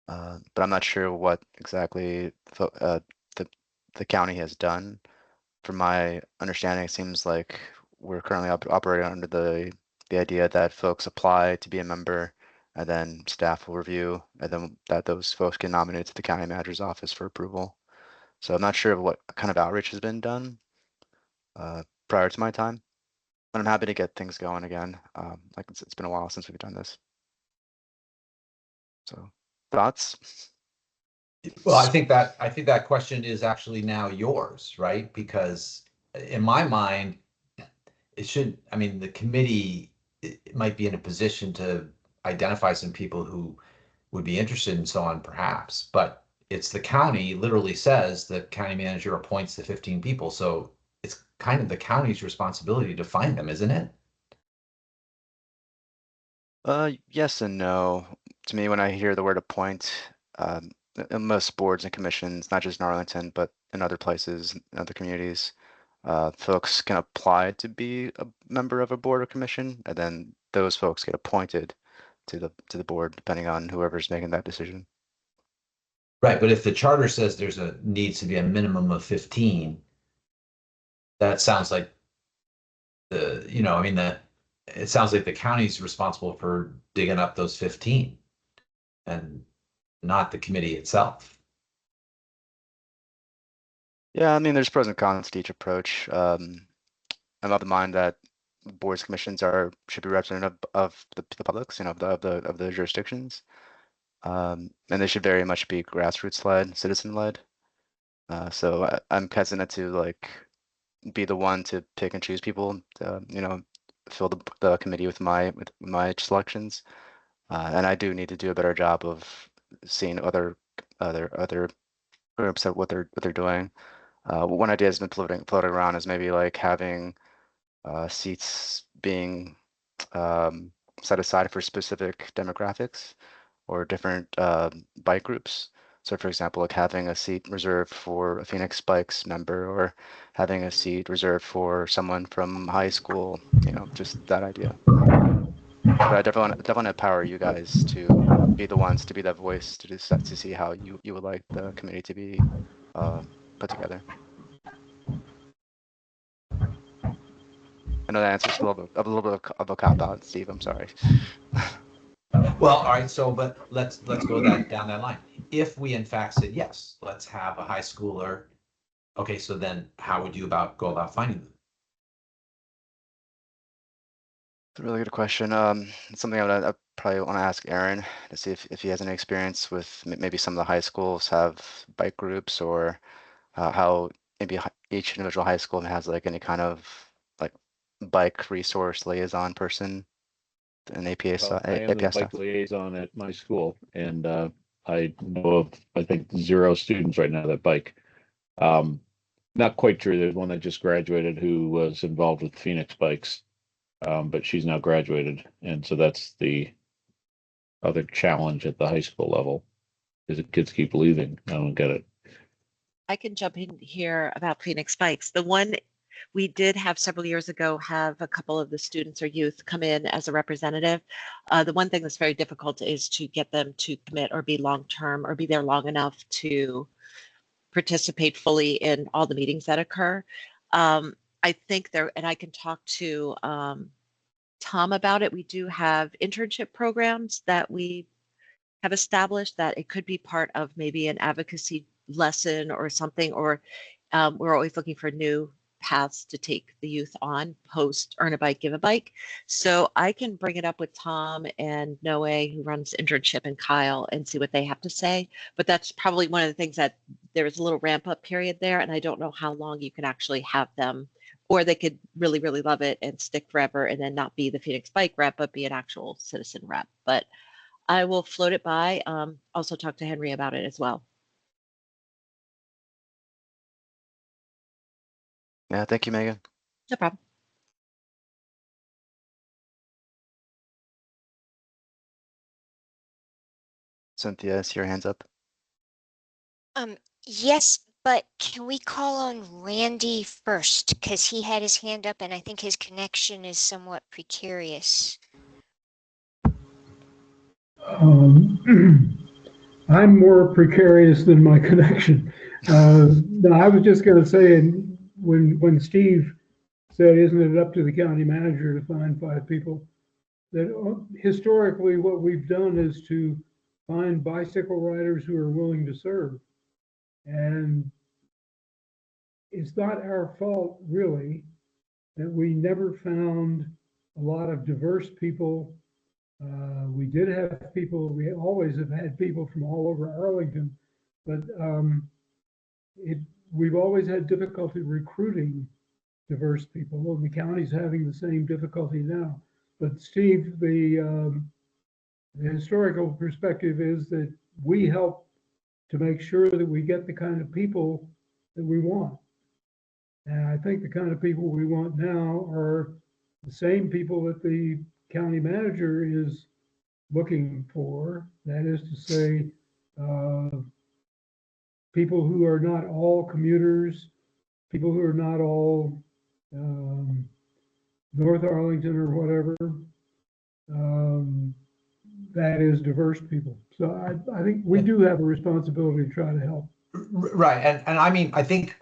But I'm not sure what exactly the county has done. From my understanding, it seems like we're currently operating under the idea that folks apply to be a member, and then staff will review, and then that those folks get nominated to the county manager's office for approval. So I'm not sure what kind of outreach has been done prior to my time, but I'm happy to get things going again. Like it's been a while since we've done this. So thoughts?
Well, I think that question is actually now yours, right? Because in my mind, the committee it might be in a position to identify some people who would be interested and so on, perhaps, but it's the county literally says the county manager appoints the 15 people. So it's kind of the county's responsibility to find them, isn't it?
Yes and no. To me, when I hear the word appoint, in most boards and commissions, not just in Arlington, but in other places, in other communities, folks can apply to be a member of a board or commission, and then those folks get appointed to the board, depending on whoever's making that decision.
Right, but if the charter says needs to be a minimum of 15, that sounds like it sounds like the county's responsible for digging up those 15 and not the committee itself.
Yeah, I mean, there's pros and cons to each approach. I'm of the mind that boards, commissions should be representative of the publics, of the jurisdictions, and they should very much be grassroots led, citizen led. So I'm hesitant to like be the one to pick and choose people, fill the committee with my selections, and I do need to do a better job of seeing other groups at what they're doing. One idea has been floating around is maybe like having seats being set aside for specific demographics or different bike groups. So for example, like having a seat reserved for a Phoenix Bikes member or having a seat reserved for someone from high school, just that idea. But I definitely empower you guys to be the ones to be that voice to decide to see how you would like the committee to be put together. I know that answer's a little bit of a cop out, Steve. I'm sorry.
Well, all right. So, but let's go down that line. If we in fact said yes, let's have a high schooler. Okay, so then how would you go about finding them?
It's a really good question. It's something I probably want to ask Aaron to see if he has any experience with maybe some of the high schools have bike groups or how maybe each individual high school has like any kind of like bike resource liaison person, an APA
Well, I am the
APS
bike
staff.
liaison at my school, and I know of, I think, 0 students right now that bike. Not quite true. There's one that just graduated who was involved with Phoenix Bikes, but she's now graduated, and so that's the other challenge at the high school level, is that kids keep leaving. I don't get it.
I can jump in here about Phoenix Bikes. The one we did have several years ago have a couple of the students or youth come in as a representative. The one thing that's very difficult is to get them to commit or be long-term or be there long enough to participate fully in all the meetings that occur. I think and I can talk to Tom about it. We do have internship programs that we have established that it could be part of maybe an advocacy lesson or something, or we're always looking for new paths to take the youth on post Earn a Bike, Give a Bike. So I can bring it up with Tom and Noe, who runs internship, and Kyle, and see what they have to say. But that's probably one of the things that there is a little ramp up period there. And I don't know how long you can actually have them, or they could really, really love it and stick forever and then not be the Phoenix Bike rep, but be an actual citizen rep. But I will float it by. Also talk to Henry about it as well.
Yeah, thank you, Megan.
No problem.
Cynthia, I see your hands up.
Yes, but can we call on Randy first? Because he had his hand up and I think his connection is somewhat precarious.
I'm more precarious than my connection. No, I was just going to say, when Steve said, isn't it up to the county manager to find 5 people, that historically what we've done is to find bicycle riders who are willing to serve. And it's not our fault, really, that we never found a lot of diverse people. We did have people, we always have had people from all over Arlington, but we've always had difficulty recruiting diverse people. Well, the county's having the same difficulty now. But Steve, the historical perspective is that we help to make sure that we get the kind of people that we want. And I think the kind of people we want now are the same people that the county manager is looking for. That is to say, people who are not all commuters, people who are not all North Arlington or whatever. That is diverse people. So I think we do have a responsibility to try to help.
Right. And I mean, I think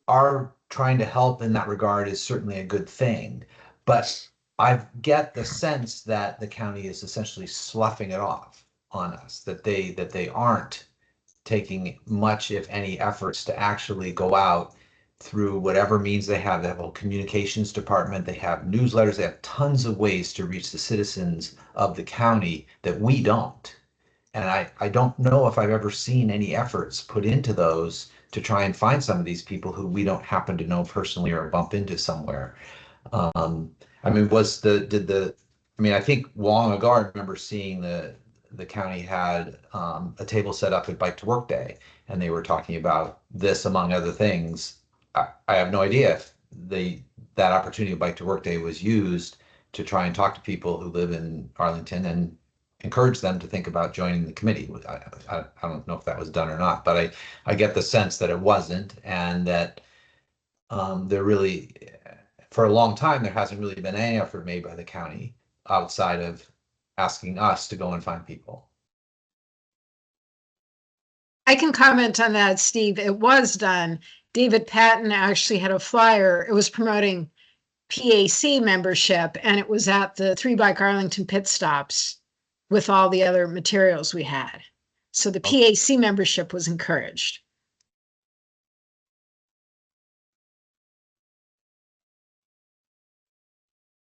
our trying to help in that regard is certainly a good thing. But I get the sense that the county is essentially sloughing it off on us, that they aren't taking much, if any, efforts to actually go out through whatever means they have. They have a communications department, they have newsletters, they have tons of ways to reach the citizens of the county that we don't. And I don't know if I've ever seen any efforts put into those to try and find some of these people who we don't happen to know personally or bump into somewhere. I mean, I think long ago, I remember seeing the county had a table set up at Bike to Work Day, and they were talking about this among other things. I have no idea if that opportunity of Bike to Work Day was used to try and talk to people who live in Arlington and encourage them to think about joining the committee. I don't know if that was done or not, but I get the sense that it wasn't, and that there really, for a long time, there hasn't really been any effort made by the county outside of asking us to go and find people.
I can comment on that, Steve. It was done. David Patton actually had a flyer. It was promoting PAC membership, and it was at the 3 Bike Arlington pit stops with all the other materials we had. So the PAC membership was encouraged.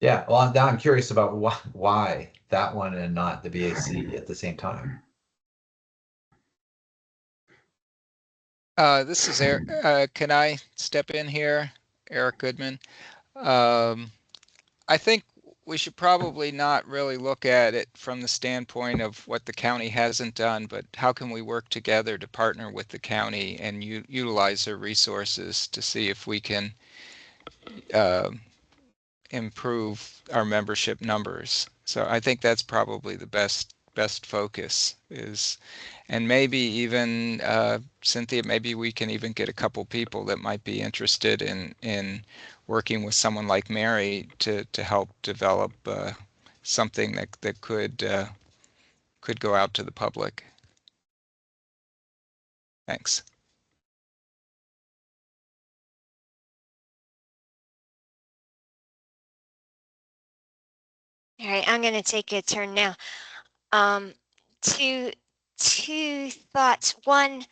Yeah, well, now I'm curious about why that one and not the BAC at the same time.
This is Eric. Can I step in here? Eric Goodman. I think we should probably not really look at it from the standpoint of what the county hasn't done, but how can we work together to partner with the county and utilize their resources to see if we can improve our membership numbers. So I think that's probably the best focus is, and maybe even Cynthia, maybe we can even get a couple people that might be interested in working with someone like Mary to help develop something that could go out to the public. Thanks.
All right, I'm going to take a turn now. Two thoughts. One,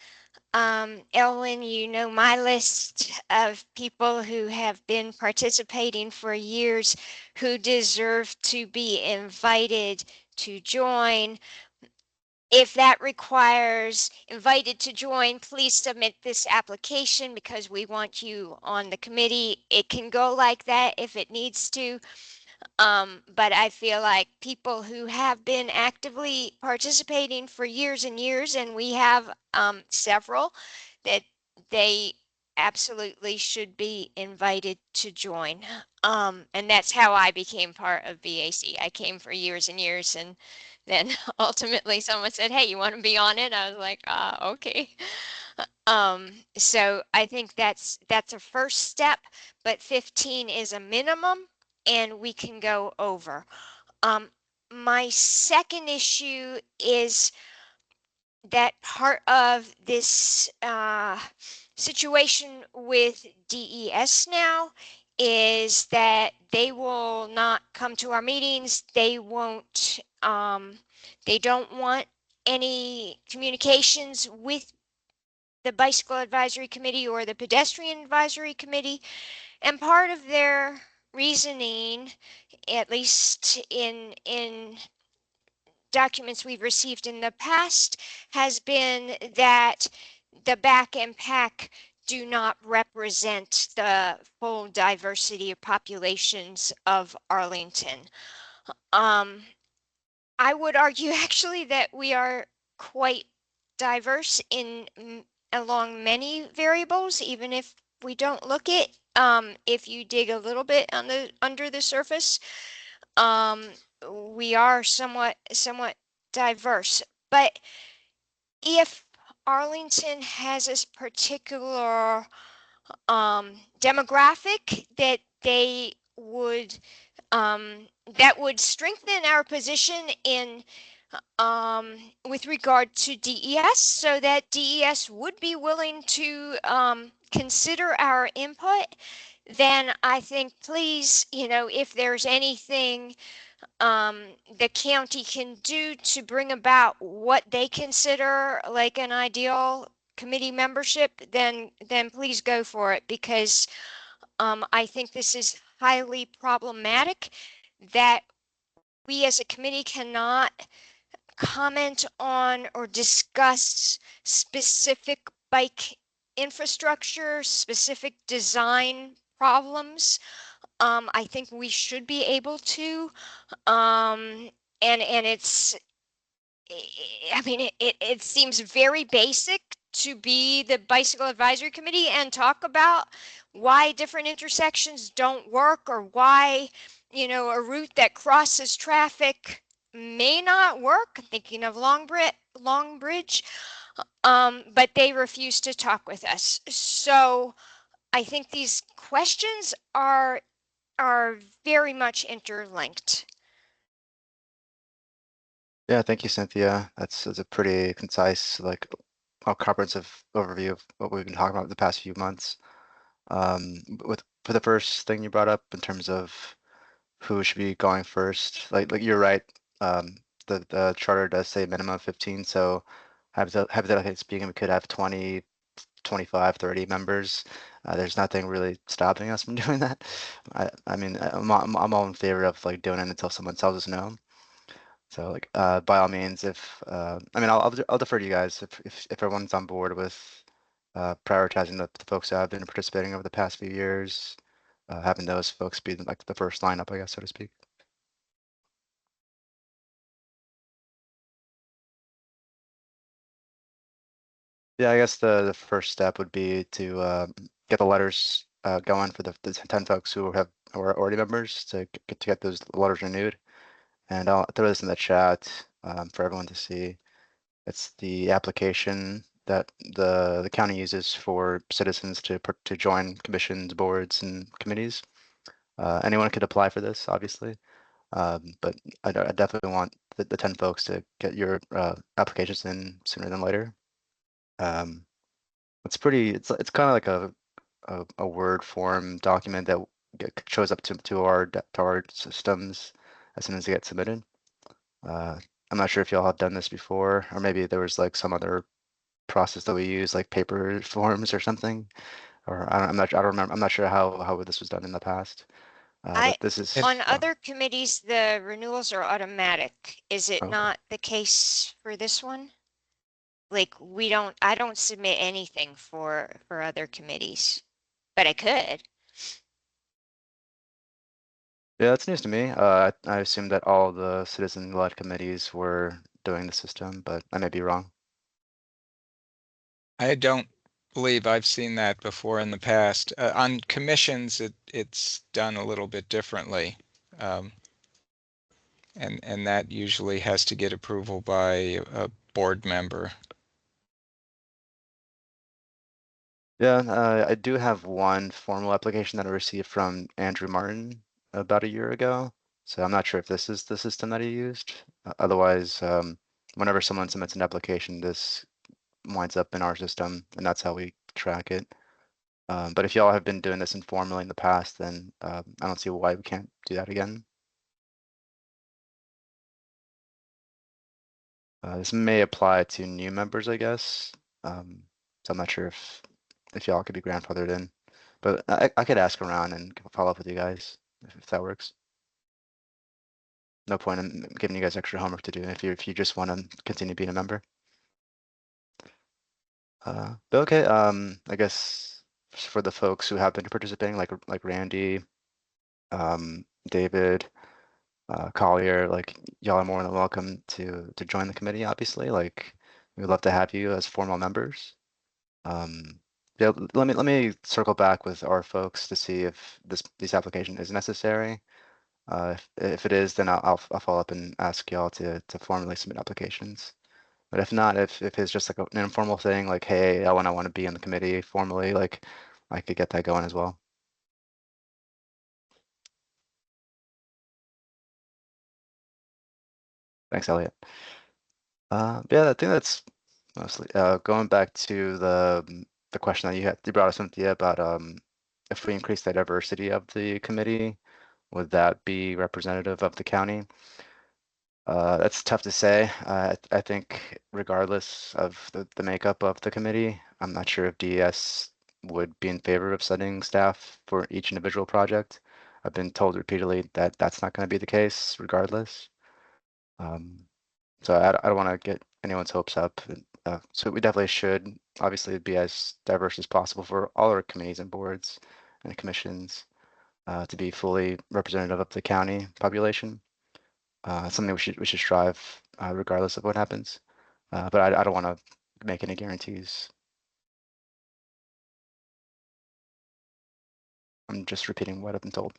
Elwin, you know my list of people who have been participating for years who deserve to be invited to join. If that requires invited to join, please submit this application because we want you on the committee. It can go like that if it needs to. But I feel like people who have been actively participating for years and years, and we have several, that they absolutely should be invited to join. And that's how I became part of BAC. I came for years and years, and then ultimately someone said, "Hey, you want to be on it?" I was like, okay. So I think that's a first step, but 15 is a minimum and we can go over. My second issue is that part of this situation with DES now is that they will not come to our meetings. They won't, they don't want any communications with the Bicycle Advisory Committee or the Pedestrian Advisory Committee. And part of their reasoning, at least in documents we've received in the past, has been that the BAC and PAC do not represent the full diversity of populations of Arlington. I would argue actually that we are quite diverse in along many variables, even if we don't look it. If you dig a little bit on the under the surface, we are somewhat diverse. But if Arlington has this particular demographic that they would that would strengthen our position in with regard to DES, so that DES would be willing to consider our input, then I think please, if there's anything the county can do to bring about what they consider like an ideal committee membership, then please go for it, because I think this is highly problematic that we as a committee cannot comment on or discuss specific bike infrastructure, specific design problems. I think we should be able to, and it's, I mean, it seems very basic to be the bicycle advisory committee and talk about why different intersections don't work, or why, a route that crosses traffic may not work. I'm thinking of Long Bridge, but they refuse to talk with us. So I think these questions are very much interlinked.
Yeah, thank you, Cynthia. That's a pretty concise, like, comprehensive overview of what we've been talking about the past few months. For the first thing you brought up in terms of who should be going first, like you're right. The charter does say minimum of 15, so hypothetically speaking, we could have 20, 25, 30 members. There's nothing really stopping us from doing that. I mean, I'm all in favor of like doing it until someone tells us no. So like, by all means, if I mean, I'll defer to you guys if everyone's on board with prioritizing the folks that have been participating over the past few years, having those folks be like the first lineup, I guess, so to speak. Yeah, I guess the first step would be to get the letters going for the 10 folks who are already members to get those letters renewed. And I'll throw this in the chat for everyone to see. It's the application that the county uses for citizens to join commissions, boards, and committees. Anyone could apply for this, obviously, but I definitely want the 10 folks to get your applications in sooner than later. It's kind of like a Word form document that shows up to our systems as soon as they get submitted. I'm not sure if y'all have done this before, or maybe there was like some other process that we use, like paper forms or something, or I'm not. I don't remember. I'm not sure how this was done in the past. But this is
On other committees, the renewals are automatic. Is it
okay.
not the case for this one? Like I don't submit anything for other committees, but I could.
Yeah, that's news to me. I assumed that all the citizen-led committees were doing the system, but I may be wrong.
I don't believe I've seen that before in the past. On commissions, it's done a little bit differently. And that usually has to get approval by a board member.
Yeah, I do have one formal application that I received from Andrew Martin about a year ago. So I'm not sure if this is the system that he used. Otherwise, whenever someone submits an application, this winds up in our system, and that's how we track it. But if y'all have been doing this informally in the past, then I don't see why we can't do that again. This may apply to new members, I guess. So I'm not sure if y'all could be grandfathered in, but I could ask around and follow up with you guys if that works. No point in giving you guys extra homework to do if you just want to continue being a member. But okay, I guess for the folks who have been participating, like Randy, David, Collier, like y'all are more than welcome to join the committee, obviously. Like we'd love to have you as formal members. Yeah, let me circle back with our folks to see if this application is necessary. If it is, then I'll follow up and ask y'all to formally submit applications. But if not, if it's just like an informal thing, like, hey, I want to be on the committee formally, like I could get that going as well. Thanks, Elliot. Yeah, I think that's mostly going back to the question that you brought us, Cynthia, about if we increase the diversity of the committee, would that be representative of the county? That's tough to say. I think regardless of the makeup of the committee, I'm not sure if DES would be in favor of setting staff for each individual project. I've been told repeatedly that that's not going to be the case regardless. So I don't want to get anyone's hopes up. So we definitely should obviously be as diverse as possible for all our committees and boards and commissions to be fully representative of the county population. Something we should strive regardless of what happens. But I don't want to make any guarantees. I'm just repeating what I've been told.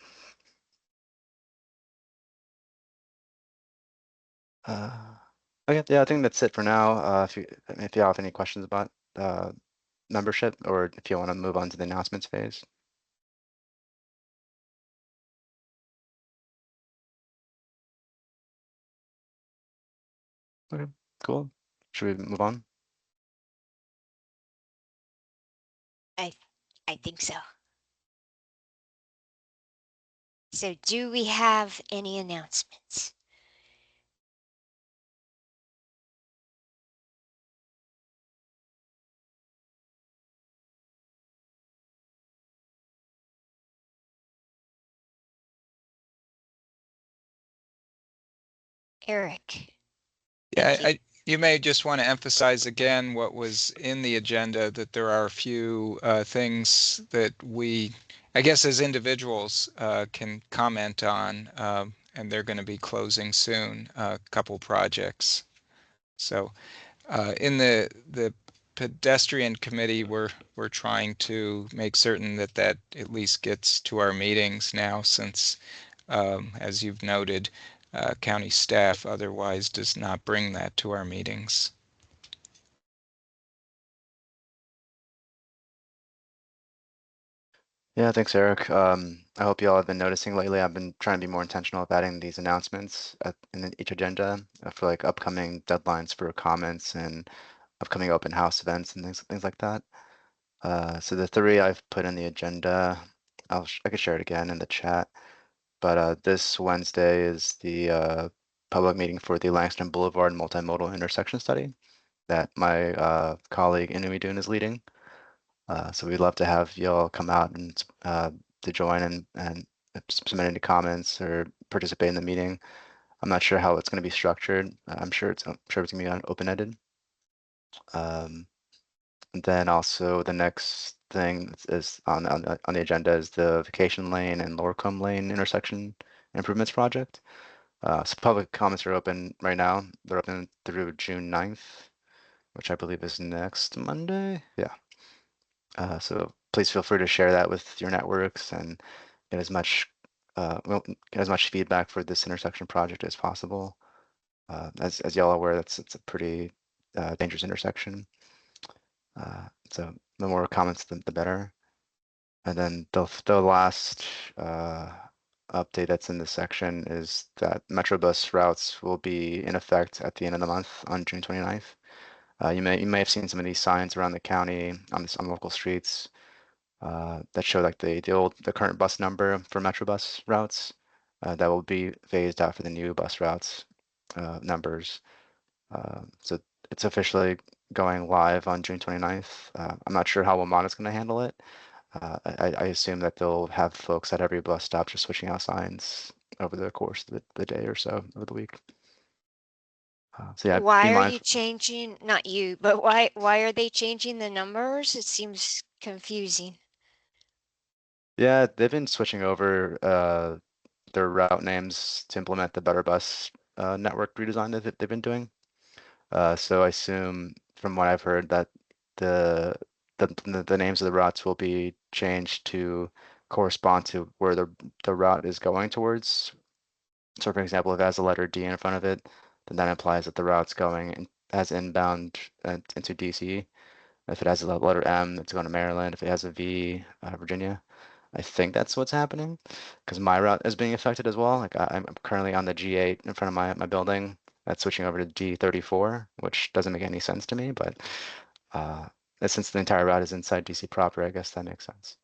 Okay, yeah, I think that's it for now. If you have any questions about membership, or if you want to move on to the announcements phase. Okay, cool. Should we move on?
I think so. So do we have any announcements? Eric.
Yeah, you may just want to emphasize again what was in the agenda, that there are a few things that we, I guess as individuals, can comment on, and they're going to be closing soon, a couple projects. So in the pedestrian committee, we're trying to make certain that at least gets to our meetings now, since as you've noted, county staff otherwise does not bring that to our meetings.
Yeah, thanks, Eric. I hope you all have been noticing lately. I've been trying to be more intentional about adding these announcements in each agenda for like upcoming deadlines for comments and upcoming open house events and things like that. So the three I've put in the agenda, I could share it again in the chat. But this Wednesday is the public meeting for the Langston Boulevard multimodal intersection study that my colleague Inui Dun is leading. So we'd love to have y'all come out and to join and submit any comments or participate in the meeting. I'm not sure how it's going to be structured. I'm sure it's going to be open-ended. And then also the next thing is on the agenda is the Vacation Lane and Lorcombe Lane intersection improvements project. So public comments are open right now. They're open through June 9th, which I believe is next Monday. Yeah. So please feel free to share that with your networks and get as much get as much feedback for this intersection project as possible. As y'all are aware, it's a pretty dangerous intersection. So the more comments, the better. And then the last update that's in this section is that Metrobus routes will be in effect at the end of the month on June 29th. You may have seen some of these signs around the county on local streets that show like the current bus number for Metrobus routes that will be phased out for the new bus routes numbers. So it's officially going live on June 29th. I'm not sure how WMATA is going to handle it. I assume that they'll have folks at every bus stop just switching out signs over the course of the day or so over the week. So yeah,
Why
be
are you
mindful.
changing, not you, but why are they changing the numbers? It seems confusing.
Yeah, they've been switching over their route names to implement the Better Bus network redesign that they've been doing. So I assume from what I've heard that the the names of the routes will be changed to correspond to where the route is going towards. So for example, if it has a letter D in front of it, then that implies that the route's going as inbound into DC. If it has a letter M, it's going to Maryland. If it has a V, Virginia. I think that's what's happening because my route is being affected as well. Like I'm currently on the G8 in front of my building. That's switching over to G34, which doesn't make any sense to me, but uh, since the entire route is inside DC proper, I guess that makes sense.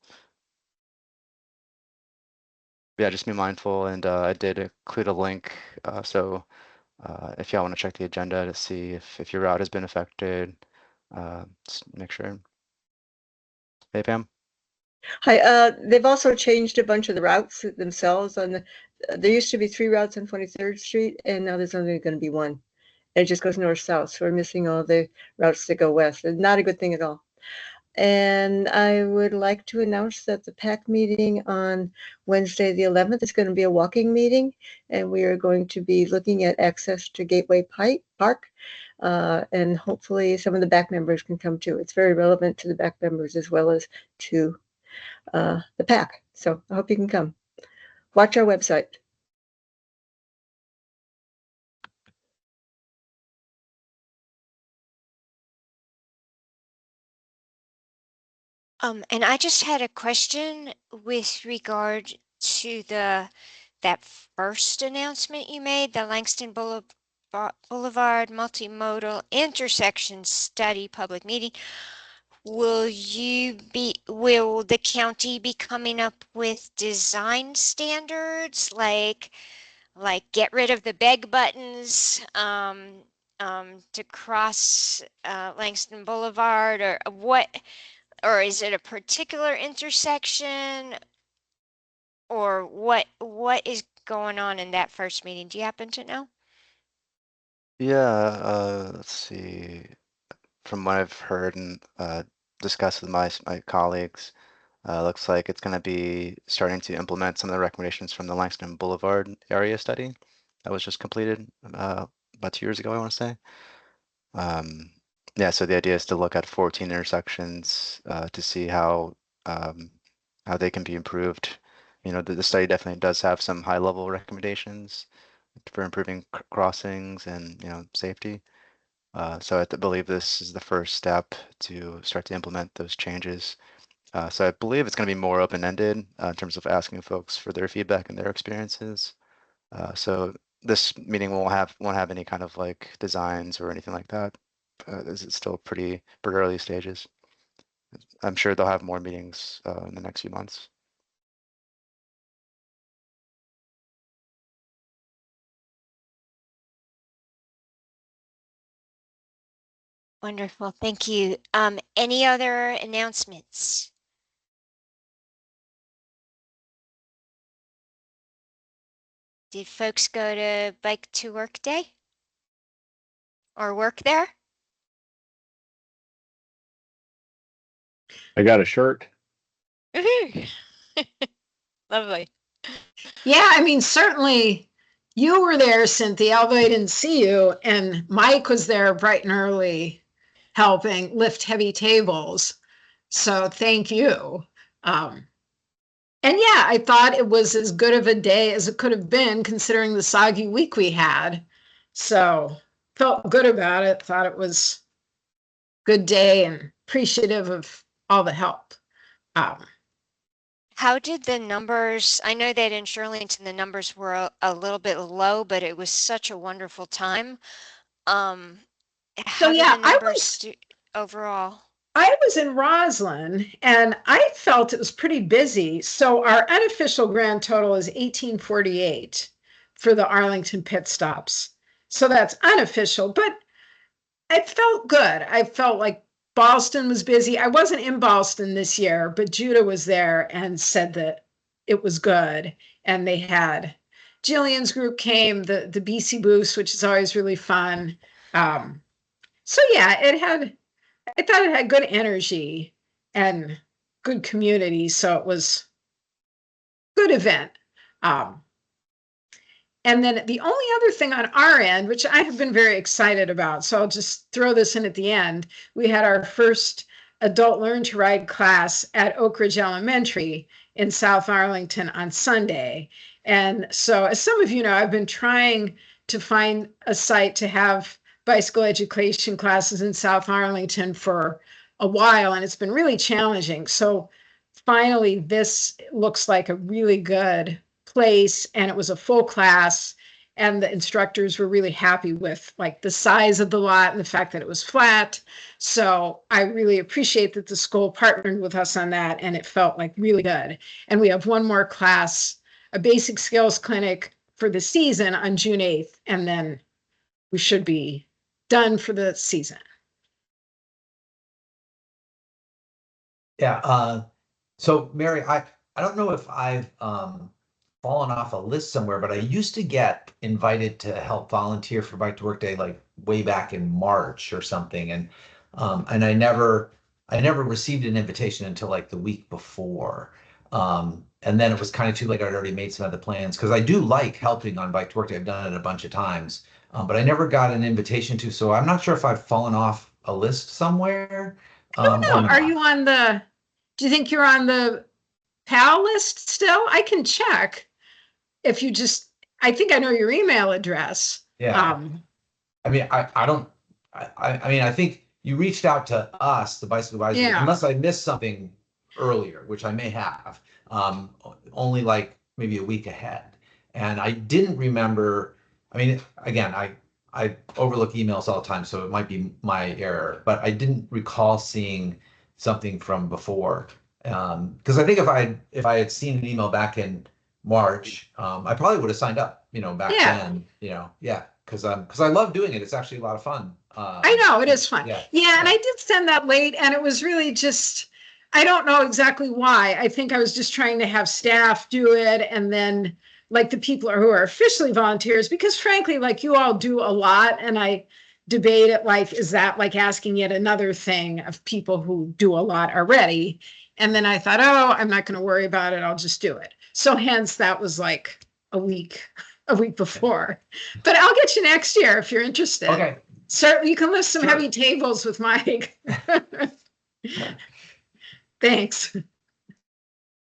Yeah, just be mindful, and I did include a link, so if y'all want to check the agenda to see if your route has been affected, just make sure. Hey, Pam.
Hi, they've also changed a bunch of the routes themselves on the, there used to be 3 routes on 23rd Street, and now there's only going to be 1. And it just goes north-south, so we're missing all the routes that go west. It's not a good thing at all. And I would like to announce that the PAC meeting on Wednesday, the 11th, is going to be a walking meeting, and we are going to be looking at access to Gateway Park, and hopefully some of the BAC members can come too. It's very relevant to the BAC members as well as to the PAC. So I hope you can come. Watch our website.
And I just had a question with regard to that first announcement you made, the Langston Boulevard Multimodal Intersection Study Public Meeting. Will the county be coming up with design standards like get rid of the beg buttons to cross Langston Boulevard, or what? Or is it a particular intersection, or what is going on in that first meeting? Do you happen to know?
Yeah, let's see. From what I've heard and discussed with my colleagues, looks like it's going to be starting to implement some of the recommendations from the Langston Boulevard area study that was just completed about 2 years ago, I want to say. Yeah, so the idea is to look at 14 intersections to see how they can be improved. You know, the study definitely does have some high-level recommendations for improving crossings and safety. So I believe this is the first step to start to implement those changes. So I believe it's going to be more open-ended in terms of asking folks for their feedback and their experiences. So this meeting won't have any kind of like designs or anything like that. This is still pretty early stages. I'm sure they'll have more meetings in the next few months.
Wonderful, thank you. Any other announcements? Did folks go to Bike to Work Day or work there?
I got a shirt.
Lovely.
Yeah, I mean, certainly you were there, Cynthia, although I didn't see you, and Mike was there bright and early helping lift heavy tables. So thank you. And yeah, I thought it was as good of a day as it could have been considering the soggy week we had. So felt good about it, thought it was a good day and appreciative of all the help.
How did the numbers, I know that in Shirlington the numbers were a little bit low, but it was such a wonderful time. How
So
did
yeah,
the numbers do overall?
I was in Roslyn and I felt it was pretty busy. So our unofficial grand total is 1848 for the Arlington pit stops. So that's unofficial, but it felt good. I felt like Boston was busy. I wasn't in Boston this year, but Judah was there and said that it was good. And they had Jillian's group came, the BC Boost, which is always really fun. So yeah, I thought it had good energy and good community. So it was a good event. And then the only other thing on our end, which I have been very excited about, so I'll just throw this in at the end. We had our first adult learn to ride class at Oak Ridge Elementary in South Arlington on Sunday. And so, as some of you know, I've been trying to find a site to have bicycle education classes in South Arlington for a while, and it's been really challenging. So finally, this looks like a really good place, and it was a full class, and the instructors were really happy with like the size of the lot and the fact that it was flat. So I really appreciate that the school partnered with us on that, and it felt like really good. And we have one more class, a basic skills clinic for the season on June 8th, and then we should be done for the season.
Yeah. So Mary, I don't know if I've fallen off a list somewhere, but I used to get invited to help volunteer for Bike to Work Day like way back in March or something, and I never received an invitation until like the week before. And then it was kind of too late. I'd already made some other plans because I do like helping on Bike to Work Day. I've done it a bunch of times, but I never got an invitation to. So I'm not sure if I've fallen off a list somewhere.
I don't know.
Or not.
Are you on the? Do you think you're on the PAL list still? I can check. If you just, I think I know your email address.
Yeah. I mean, I don't. I mean, I think you reached out to us, the bicycle advisory,
Yeah.
unless I missed something earlier, which I may have. Only like maybe a week ahead, and I didn't remember. I mean, again, I overlook emails all the time, so it might be my error, but I didn't recall seeing something from before. Because I think if I had seen an email back in March, I probably would have signed up, back then, yeah, because I love doing it. It's actually a lot of fun.
I know it is fun.
Yeah.
Yeah, and I did send that late, and it was really just, I don't know exactly why. I think I was just trying to have staff do it, and then like the people who are officially volunteers, because frankly, like you all do a lot, and I debate it like, is that like asking yet another thing of people who do a lot already? And then I thought, oh, I'm not going to worry about it. I'll just do it. So hence that was like a week before. But I'll get you next year if you're interested.
Okay.
Certainly, you can lift some
Sure.
heavy tables with Mike. Thanks.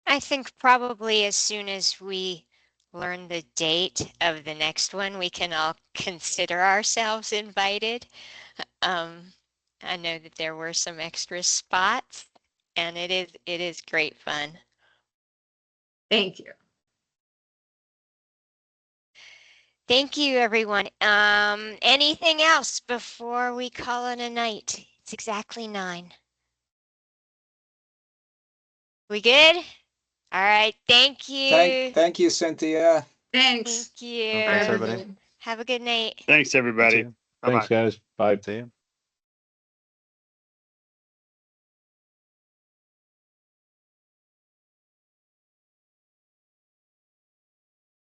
I think probably as soon as we learn the date of the next one, we can all consider ourselves invited. I know that there were some extra spots, and it is great fun.
Thank you.
Thank you, everyone. Anything else before we call it a night? It's exactly 9. We good? All right. Thank you.
Thank you, Cynthia.
Thanks.
Thank you.
Thanks, everybody.
Have a good night.
Thanks, everybody.
Thanks, guys. Bye.
See you.